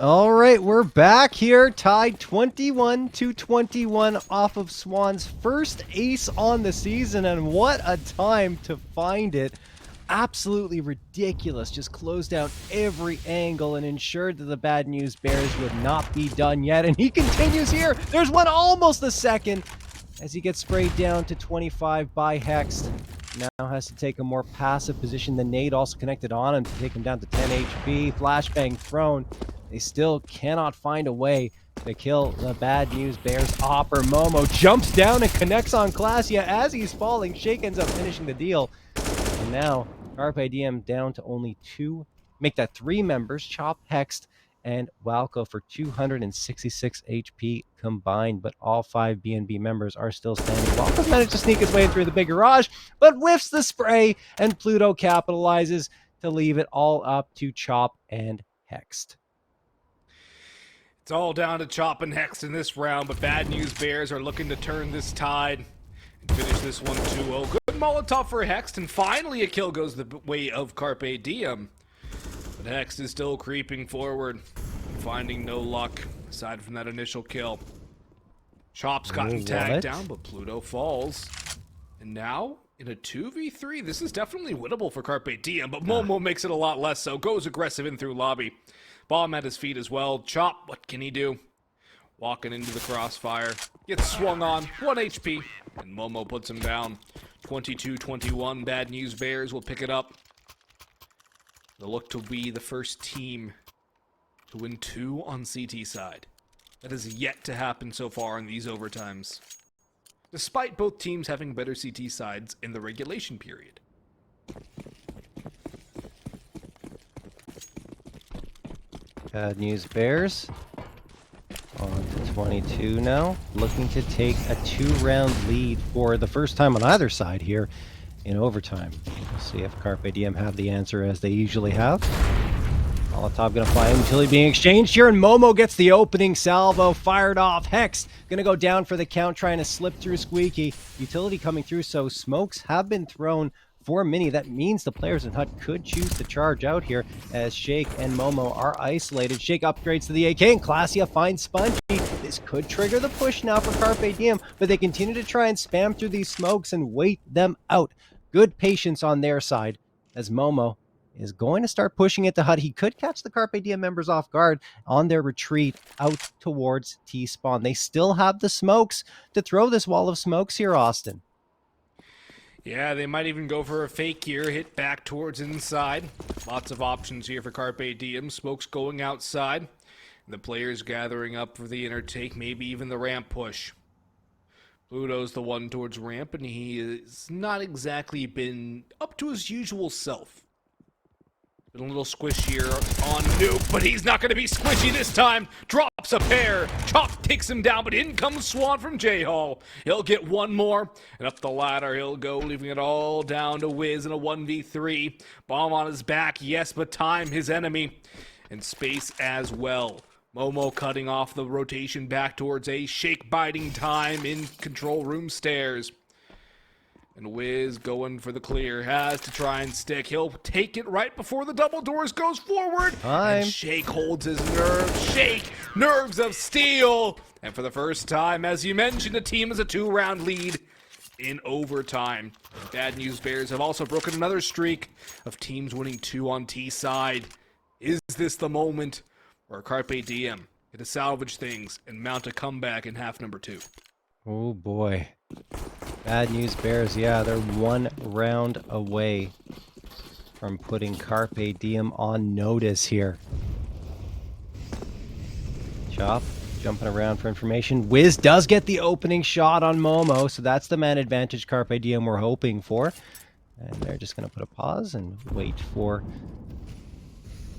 A: All right, we're back here, tied 21-21 off of Swan's first ace on the season, and what a time to find it. Absolutely ridiculous. Just closed down every angle and ensured that the Bad News Bears would not be done yet, and he continues here. There's one almost a second as he gets sprayed down to 25 by HexT. Now has to take a more passive position. The nade also connected on him to take him down to 10 HP. Flashbang thrown. They still cannot find a way to kill the Bad News Bears. Opper Momo jumps down and connects on Classia as he's falling. Shake ends up finishing the deal. And now Carpe Diem down to only two. Make that three members. Chop, HexT, and Walco for 266 HP combined, but all five BnB members are still standing. Walco's managed to sneak his way through the big garage, but whiffs the spray, and Pluto capitalizes to leave it all up to Chop and HexT.
B: It's all down to Chop and HexT in this round, but Bad News Bears are looking to turn this tide and finish this one 2-0. Good Molotov for HexT, and finally a kill goes the way of Carpe Diem. But HexT is still creeping forward, finding no luck aside from that initial kill. Chop's gotten tagged down, but Pluto falls. And now, in a 2v3, this is definitely winnable for Carpe Diem, but Momo makes it a lot less so. Goes aggressive in through lobby. Bomb at his feet as well. Chop, what can he do? Walking into the crossfire. Gets swung on. 1 HP. And Momo puts him down. 22-21. Bad News Bears will pick it up. They'll look to be the first team to win 2 on CT side. That has yet to happen so far in these overtimes, despite both teams having better CT sides in the regulation period.
A: Bad News Bears on to 22 now, looking to take a 2-round lead for the first time on either side here in overtime. We'll see if Carpe Diem have the answer as they usually have. Molotov gonna fly utility being exchanged here, and Momo gets the opening salvo fired off. HexT gonna go down for the count, trying to slip through Squeaky. Utility coming through, so smokes have been thrown for Mini. That means the players in HUT could choose to charge out here as Shake and Momo are isolated. Shake upgrades to the AK, and Classia finds Spongey. This could trigger the push now for Carpe Diem, but they continue to try and spam through these smokes and wait them out. Good patience on their side as Momo is going to start pushing it to HUT. He could catch the Carpe Diem members off guard on their retreat out towards T-spawn. They still have the smokes to throw this wall of smokes here, Austin.
B: Yeah, they might even go for a fake here, hit back towards inside. Lots of options here for Carpe Diem. Smokes going outside. And the players gathering up for the inner take, maybe even the ramp push. Pluto's the one towards ramp, and he has not exactly been up to his usual self. Been a little squish here on Nuke, but he's not going to be squishy this time. Drops a pair. Chop takes him down, but in comes Swan from J-Hall. He'll get one more, and up the ladder he'll go, leaving it all down to Wiz in a 1v3. Bomb on his back, yes, but time his enemy. And space as well. Momo cutting off the rotation back towards A. Shake biding time in control room stairs. And Wiz going for the clear. Has to try and stick. He'll take it right before the double doors goes forward. And Shake holds his nerve. Shake, nerves of steel. And for the first time, as you mentioned, the team has a 2-round lead in overtime. Bad News Bears have also broken another streak of teams winning 2 on T side. Is this the moment where Carpe Diem get to salvage things and mount a comeback in half number 2?
A: Oh boy. Bad News Bears, yeah, they're 1 round away from putting Carpe Diem on notice here. Chop jumping around for information. Wiz does get the opening shot on Momo, so that's the man advantage Carpe Diem we're hoping for. And they're just going to put a pause and wait for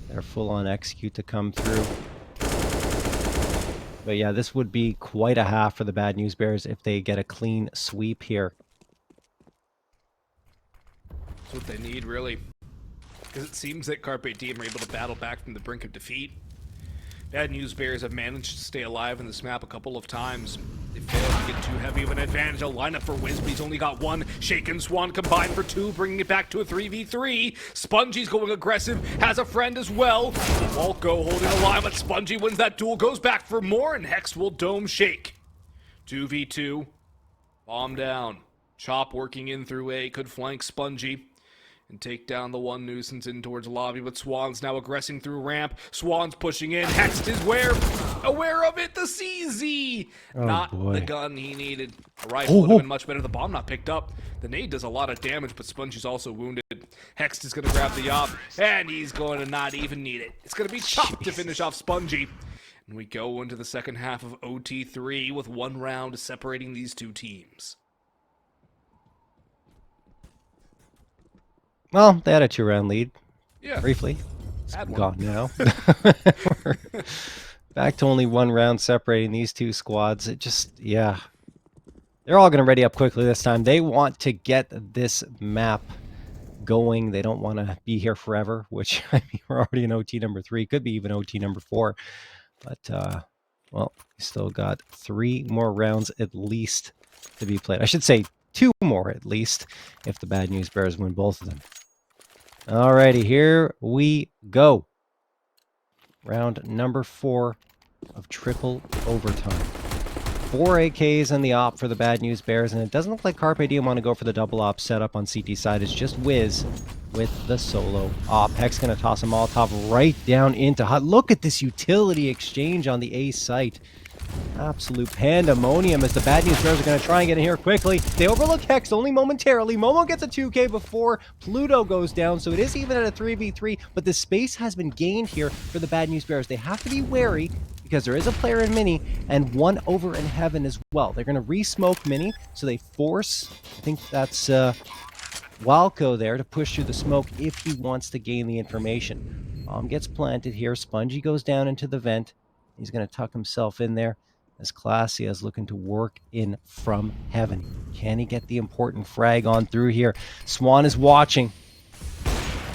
A: their full-on execute to come through. But yeah, this would be quite a half for the Bad News Bears if they get a clean sweep here.
B: That's what they need, really. Because it seems that Carpe Diem are able to battle back from the brink of defeat. Bad News Bears have managed to stay alive in this map a couple of times. They failed to get too heavy of an advantage. A lineup for Wiz, but he's only got one. Shake and Swan combined for two, bringing it back to a 3v3. Spongey's going aggressive, has a friend as well. Walco holding the line, but Spongey wins that duel, goes back for more, and Hex will dome Shake. 2v2. Bomb down. Chop working in through A, could flank Spongey and take down the one nuisance in towards lobby, but Swan's now aggressing through ramp. Swan's pushing in. Hext is aware of it. The CZ! Not the gun he needed. A rifle would have been much better. The bomb not picked up. The nade does a lot of damage, but Spongey's also wounded. Hext is going to grab the op, and he's going to not even need it. It's going to be Chop to finish off Spongey. And we go into the second half of OT3 with one round separating these two teams.
A: Well, they had a 2-round lead.
B: Yeah.
A: Briefly. It's
B: Had one.
A: gone now. We're back to only 1 round separating these two squads. It just, yeah. They're all going to ready up quickly this time. They want to get this map going. They don't want to be here forever, which, I mean, we're already in OT number 3. Could be even OT number 4. But, well, we still got 3 more rounds at least to be played. I should say 2 more at least if the Bad News Bears win both of them. Alrighty, here we go. Round number 4 of triple overtime. 4 AKs in the op for the Bad News Bears, and it doesn't look like Carpe Diem want to go for the double op setup on CT side. It's just Wiz with the solo op. Hex going to toss a Molotov right down into Hut. Look at this utility exchange on the A site. Absolute pandemonium as the Bad News Bears are going to try and get in here quickly. They overlook Hex only momentarily. Momo gets a 2K before Pluto goes down, so it is even at a 3v3, but the space has been gained here for the Bad News Bears. They have to be wary because there is a player in Mini and one over in Heaven as well. They're going to re-smoke Mini, so they force, I think that's Walco there to push through the smoke if he wants to gain the information. Bomb gets planted here. Spongey goes down into the vent. He's going to tuck himself in there as Classy is looking to work in from Heaven. Can he get the important frag on through here? Swan is watching.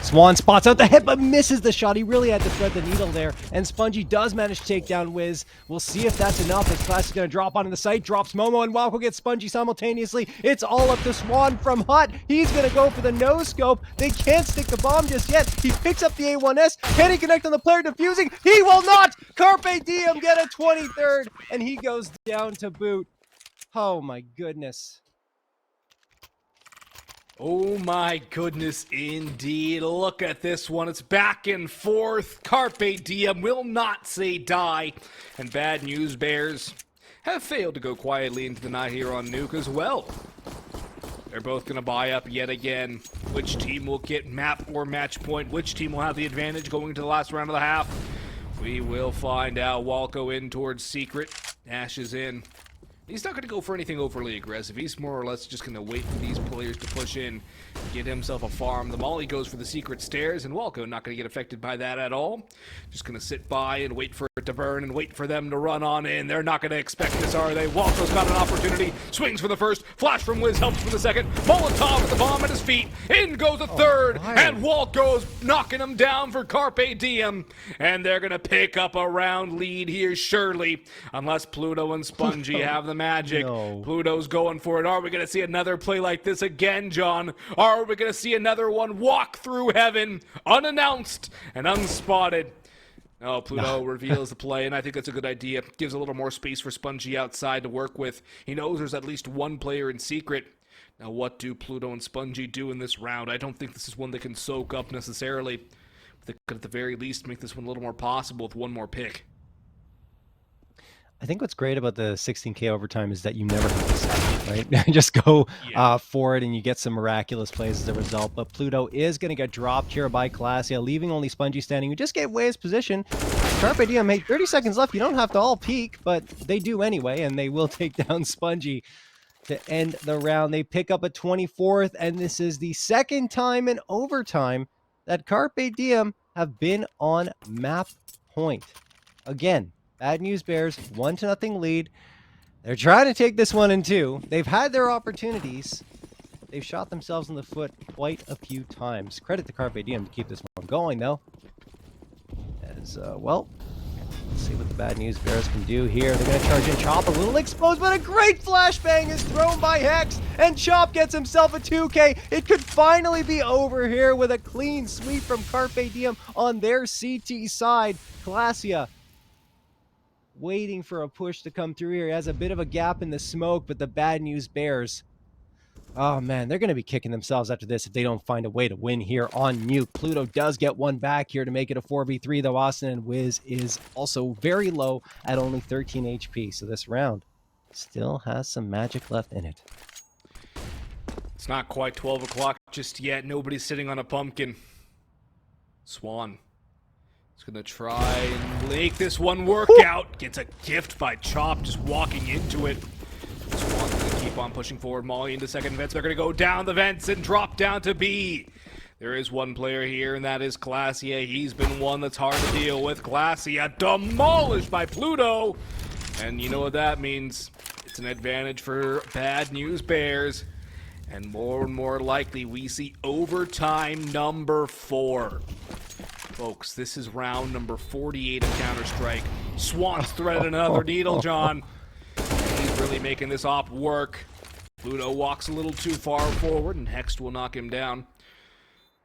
A: Swan spots out the head but misses the shot. He really had to thread the needle there. And Spongey does manage to take down Wiz. We'll see if that's enough as Class is going to drop onto the site. Drops Momo and Walco gets Spongey simultaneously. It's all up to Swan from Hut. He's going to go for the no-scope. They can't stick the bomb just yet. He picks up the A1S. Can he connect on the player defusing? He will not! Carpe Diem get a 23rd and he goes down to boot. Oh my goodness.
B: Oh my goodness, indeed. Look at this one. It's back and forth. Carpe Diem will not say die. And Bad News Bears have failed to go quietly into the night here on Nuke as well. They're both going to buy up yet again. Which team will get map or match point? Which team will have the advantage going into the last round of the half? We will find out. Walco in towards Secret. Ash is in. He's not going to go for anything overly aggressive. He's more or less just going to wait for these players to push in, get himself a farm. The Molly goes for the secret stairs, and Walco not going to get affected by that at all. Just going to sit by and wait for it to burn and wait for them to run on in. They're not going to expect this, are they? Walco's got an opportunity. Swings for the first. Flash from Wiz helps for the second. Molotov with the bomb at his feet. In goes the third, and Walco's knocking him down for Carpe Diem. And they're going to pick up a round lead here, surely, unless Pluto and Spongey have the magic.
A: No.
B: Pluto's going for it. Are we going to see another play like this again, John? Are we going to see another one walk through Heaven unannounced and unspotted? No, Pluto reveals the play, and I think that's a good idea. Gives a little more space for Spongey outside to work with. He knows there's at least one player in secret. Now, what do Pluto and Spongey do in this round? I don't think this is one they can soak up necessarily. But they could, at the very least, make this one a little more possible with one more pick.
A: I think what's great about the 16K overtime is that you never have to settle, right? Just go for it and you get some miraculous plays as a result. But Pluto is going to get dropped here by Classia, leaving only Spongey standing, who just gave away his position. Carpe Diem, 30 seconds left. You don't have to all peek, but they do anyway, and they will take down Spongey to end the round. They pick up a 24th, and this is the second time in overtime that Carpe Diem have been on map point. Again, Bad News Bears, 1-0 lead. They're trying to take this one in 2. They've had their opportunities. They've shot themselves in the foot quite a few times. Credit to Carpe Diem to keep this one going, though. As, well, See what the Bad News Bears can do here. They're going to charge in Chop, a little exposed, but a great flashbang is thrown by Hex, and Chop gets himself a 2K. It could finally be over here with a clean sweep from Carpe Diem on their CT side. Glacia waiting for a push to come through here. He has a bit of a gap in the smoke, but the Bad News Bears, oh man, they're going to be kicking themselves after this if they don't find a way to win here on Nuke. Pluto does get one back here to make it a 4v3, though Austin and Wiz is also very low at only 13 HP. So this round still has some magic left in it.
B: It's not quite 12 o'clock just yet. Nobody's sitting on a pumpkin. Swan is going to try and make this one work out. Gets a gift by Chop just walking into it. Swan's going to keep on pushing forward. Molly into second vents. They're going to go down the vents and drop down to B. There is one player here, and that is Glacia. He's been one that's hard to deal with. Glacia demolished by Pluto. And you know what that means. It's an advantage for Bad News Bears. And more likely, we see overtime number 4. Folks, this is round number 48 of Counter-Strike. Swan's threaded another needle, John. He's really making this op work. Pluto walks a little too far forward, and HexT will knock him down.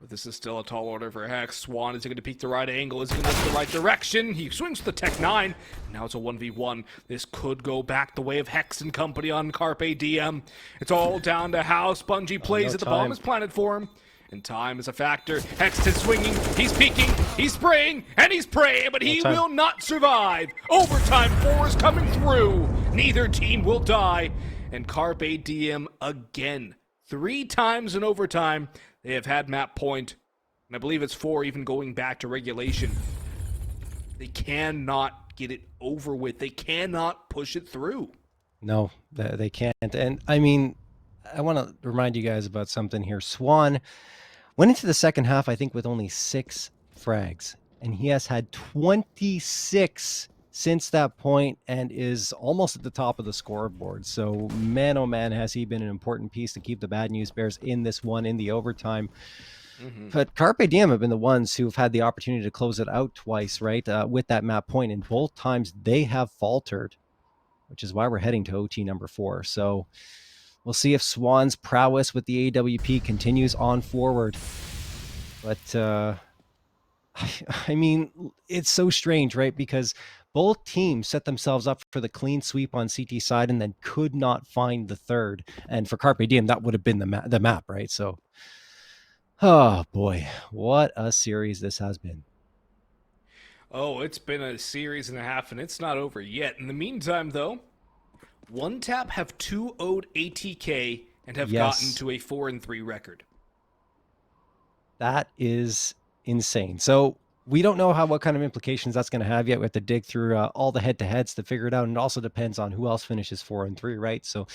B: But this is still a tall order for Hex. Swan is going to peek the right angle. Is he going to look the right direction? He swings the Tech 9. Now it's a 1v1. This could go back the way of Hex and company on Carpe Diem. It's all down to how Spongey plays at the bomb is planted for him. And time is a factor. HexT is swinging. He's peeking. He's spraying. And he's praying. But he will not survive. Overtime 4 is coming through. Neither team will die. And Carpe Diem again. 3 times in overtime. They have had map point, and I believe it's 4 even going back to regulation. They cannot get it over with. They cannot push it through.
A: No, they can't. And I mean, I want to remind you guys about something here. Swan went into the second half, I think, with only 6 frags, and he has had 26 since that point and is almost at the top of the scoreboard. So man, oh man, has he been an important piece to keep the Bad News Bears in this one in the overtime. But Carpe Diem have been the ones who've had the opportunity to close it out twice, right, with that map point, and both times they have faltered, which is why we're heading to OT number 4. So we'll see if Swan's prowess with the AWP continues on forward. But I mean, it's so strange, right? Because both teams set themselves up for the clean sweep on CT side and then could not find the third. And for Carpe Diem, that would have been the map, right? So, oh boy, what a series this has been.
B: Oh, it's been a series and a half, and it's not over yet. In the meantime, though, OneTap have 2-0'd ATK and have gotten to a 4-3 record.
A: That is insane. So we don't know what kind of implications that's going to have yet. We have to dig through all the head-to-heads to figure it out, and it also depends on who else finishes 4-3, right? So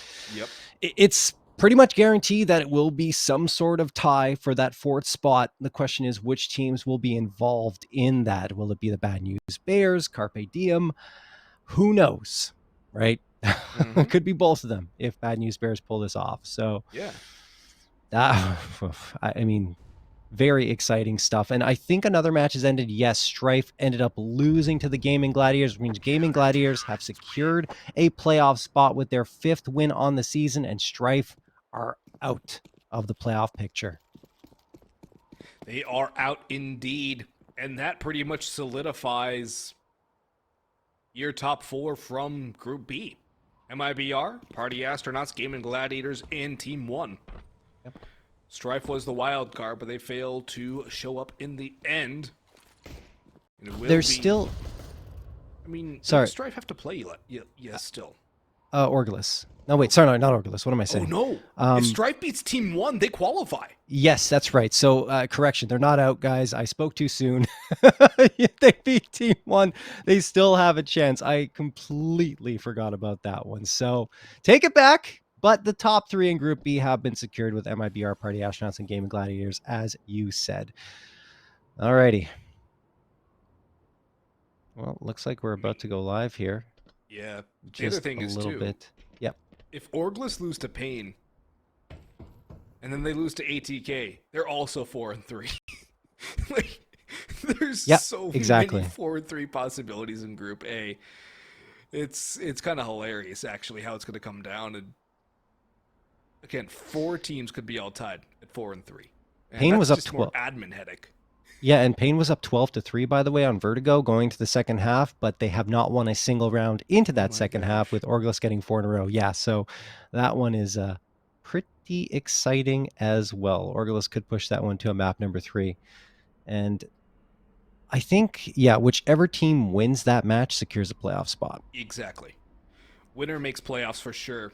A: it's pretty much guaranteed that it will be some sort of tie for that 4th spot. The question is, which teams will be involved in that? Will it be the Bad News Bears, Carpe Diem? Who knows, right? It could be both of them if Bad News Bears pull this off. So
B: yeah,
A: I mean, very exciting stuff. And I think another match has ended. Yes, Strife ended up losing to the Gaming Gladiators, which means Gaming Gladiators have secured a playoff spot with their 5th win on the season, and Strife are out of the playoff picture.
B: They are out indeed. And that pretty much solidifies your top 4 from Group B. MIBR, Party Astronauts, Gaming Gladiators, and Team 1.
A: Yep.
B: Strife was the wild card, but they failed to show up in the end.
A: There's still...
B: I mean,
A: sorry.
B: does Strife have to play? Yes, still.
A: Orgulus. No, wait, sorry, no, not Orgulus. What am I saying?
B: Oh, no. If Strife beats Team 1, they qualify.
A: Yes, that's right. So, correction, they're not out, guys. I spoke too soon. If they beat Team 1, they still have a chance. I completely forgot about that one. So, take it back. But the top 3 in Group B have been secured with MIBR, Party Astronauts, and Gaming Gladiators, as you said. Alrighty. Well, looks like we're about to go live here.
B: Yeah. The other thing is, too,
A: yep.
B: If Orgulus lose to Pain, and then they lose to ATK, they're also 4-3. There's
A: Yep,
B: so
A: exactly.
B: many 4-3 possibilities in Group A. It's kind of hilarious, actually, how it's going to come down. And again, 4 teams could be all tied at 4-3, and
A: Payne was
B: that's
A: up
B: just more
A: 12.
B: admin headache.
A: Yeah, and Payne was up 12-3, by the way, on Vertigo going to the second half, but they have not won a single round into
B: Oh
A: that
B: my
A: second half,
B: gosh.
A: with Orglis getting 4 in a row. Yeah, so that one is pretty exciting as well. Orglis could push that one to a map number 3. And I think, yeah, whichever team wins that match secures a playoff spot.
B: Exactly. Winner makes playoffs for sure.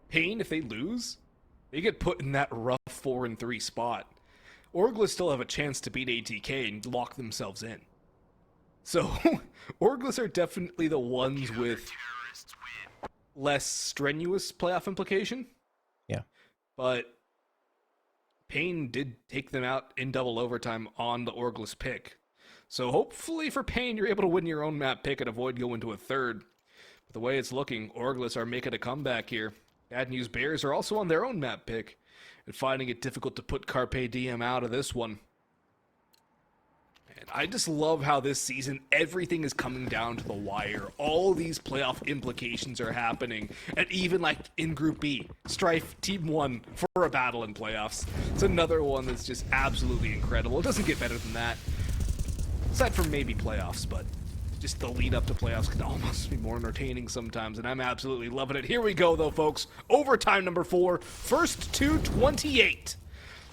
B: Payne, if they lose, they get put in that rough 4-3 spot. Orglis still have a chance to beat ATK and lock themselves in. So, Orglis are definitely the ones with less strenuous playoff implication.
A: Yeah.
B: But Payne did take them out in double overtime on the Orglis pick. So hopefully for Payne, you're able to win your own map pick and avoid going to a third. But the way it's looking, Orglis are making a comeback here. Bad News Bears are also on their own map pick and finding it difficult to put Carpe Diem out of this one. And I just love how this season everything is coming down to the wire. All these playoff implications are happening. And even like in Group B, Strife Team 1 for a battle in playoffs. It's another one that's just absolutely incredible. It doesn't get better than that. Aside from maybe playoffs, but just the lead up to playoffs can almost be more entertaining sometimes, and I'm absolutely loving it. Here we go, though, folks. Overtime number 4, first to 28.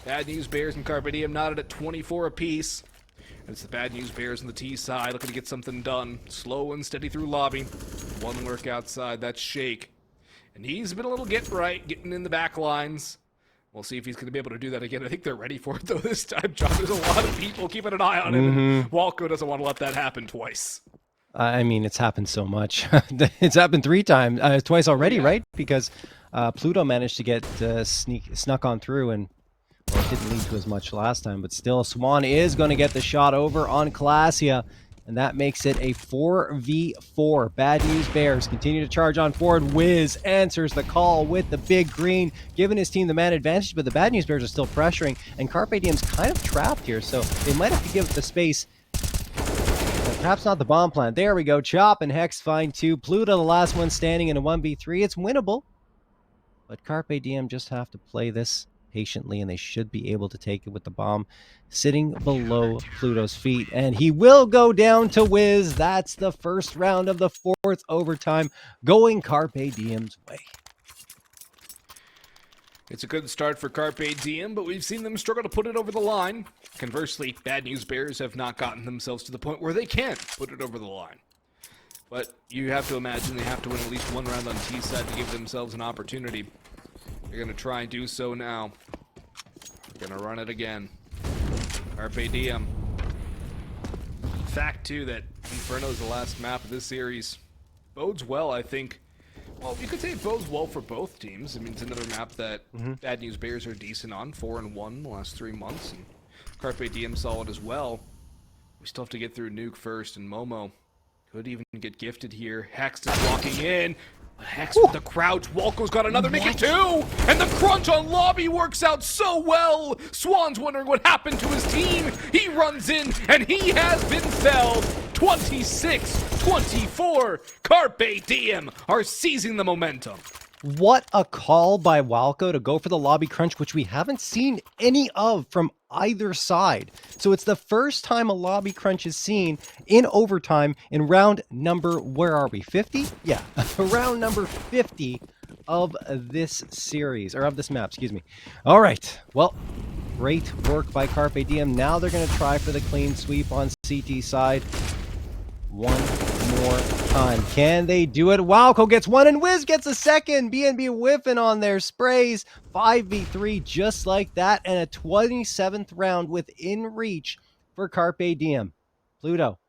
B: Bad News Bears and Carpe Diem knotted at 24 apiece. And it's the Bad News Bears on the T side looking to get something done. Slow and steady through lobby. One lurk outside, that's Shake. And he's been a little get right, getting in the back lines. We'll see if he's going to be able to do that again. I think they're ready for it, though, this time, John. There's a lot of people keeping an eye on him, and Walco doesn't want to let that happen twice.
A: I mean, it's happened so much. It's happened 3 times, twice already, right? Because Pluto managed to get snuck on through, and well, it didn't lead to as much last time. But still, Swan is going to get the shot over on Classia, and that makes it a 4v4. Bad News Bears continue to charge on forward. Wiz answers the call with the big green, giving his team the man advantage, but the Bad News Bears are still pressuring, and Carpe Diem's kind of trapped here, so they might have to give it the space. Perhaps not the bomb plant. There we go. Chop and Hex find 2. Pluto, the last one standing in a 1v3. It's winnable. But Carpe Diem just have to play this patiently, and they should be able to take it with the bomb sitting below Pluto's feet. And he will go down to Wiz. That's the first round of the 4th overtime, going Carpe Diem's way.
B: It's a good start for Carpe Diem, but we've seen them struggle to put it over the line. Conversely, Bad News Bears have not gotten themselves to the point where they can put it over the line. But you have to imagine they have to win at least one round on T side to give themselves an opportunity. They're going to try and do so now. They're going to run it again. Carpe Diem. Fact, too, that Inferno is the last map of this series. Bodes well, I think. Well, you could say it bodes well for both teams. I mean, it's another map that Bad News Bears are decent on. 4-1 the last 3 months. And Carpe Diem solid as well. We still have to get through Nuke first, and Momo could even get gifted here. HexT is walking in. HexT with the crouch. Walco's got another make it 2! And the crunch on lobby works out so well! Swan's wondering what happened to his team. He runs in, and he has been felled. 26-24. Carpe Diem are seizing the momentum.
A: What a call by Walco to go for the lobby crunch, which we haven't seen any of from either side. So it's the first time a lobby crunch is seen in overtime in round number, where are we, 50? Yeah, round number 50 of this series, or of this map, excuse me. All right, well, great work by Carpe Diem. Now they're going to try for the clean sweep on CT side. One more time. Can they do it? Walco gets 1 and Wiz gets a second. BnB whiffing on their sprays. 5v3 just like that, and a 27th round within reach for Carpe Diem. Pluto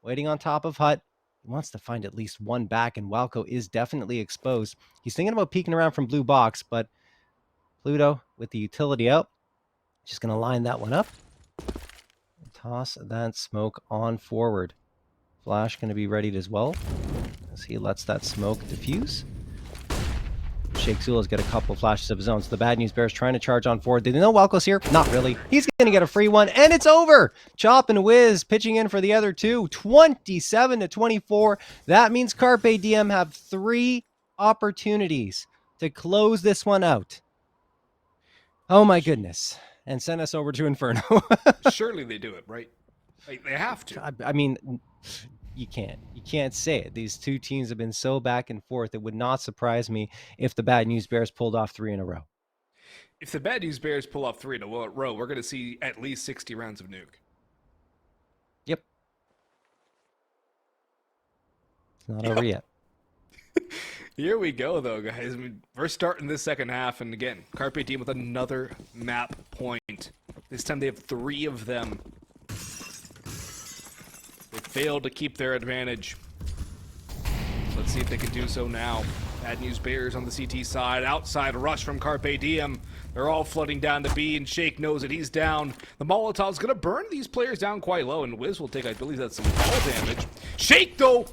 A: waiting on top of Hut. He wants to find at least one back, and Walco is definitely exposed. He's thinking about peeking around from blue box, but Pluto with the utility out. Just going to line that one up. And toss that smoke on forward. Flash going to be readied as well, as he lets that smoke diffuse. Shake Zula's got a couple flashes of his own. So the Bad News Bears trying to charge on forward. Did they know Welko's here? Not really. He's going to get a free one, and it's over. Chop and Wiz pitching in for the other two. 27-24. That means Carpe Diem have 3 opportunities to close this one out. Oh my goodness. And send us over to Inferno.
B: Surely they do it, right? Like, they have to.
A: I mean, you can't say it. These two teams have been so back and forth. It would not surprise me if the Bad News Bears pulled off 3 in a row.
B: If the Bad News Bears pull off 3 in a row, we're going to see at least 60 rounds of Nuke.
A: Yep. It's not over yet.
B: Here we go, though, guys. I mean, we're starting this second half, and again, Carpe Diem with another map point. This time they have 3 of them. They failed to keep their advantage. Let's see if they can do so now. Bad News Bears on the CT side. Outside rush from Carpe Diem. They're all flooding down to B, and Shake knows that he's down. The Molotov's going to burn these players down quite low, and Wiz will take, I believe that's some fall damage. Shake, though,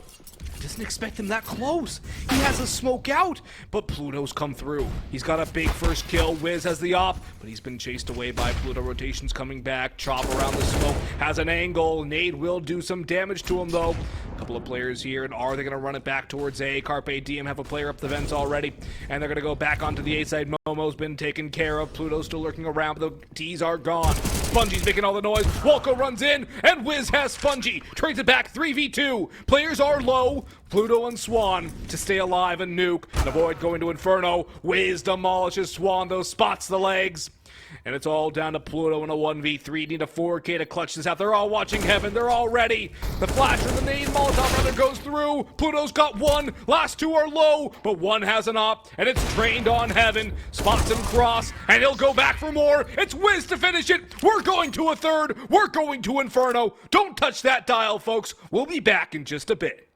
B: doesn't expect him that close. He has a smoke out, but Pluto's come through. He's got a big first kill. Wiz has the op, but he's been chased away by Pluto. Rotations coming back. Chop around the smoke. Has an angle. Nade will do some damage to him, though. A couple of players here, and are they going to run it back towards A? Carpe Diem have a player up the vents already, and they're going to go back onto the A side. Momo's been taken care of. Pluto's still lurking around, but the T's are gone. Spongey's making all the noise. Walko runs in, and Wiz has Spongey. Trades it back 3v2. Players are low. Pluto and Swan to stay alive and Nuke and avoid going to Inferno. Wiz demolishes Swan, though, spots the legs. And it's all down to Pluto in a 1v3. Need a 4K to clutch this out. They're all watching Heaven. They're all ready. The flash or the nade Molotov rather goes through. Pluto's got 1. Last 2 are low, but 1 has an op, and it's trained on Heaven. Spots him cross, and he'll go back for more. It's Wiz to finish it. We're going to a 3rd. We're going to Inferno. Don't touch that dial, folks. We'll be back in just a bit.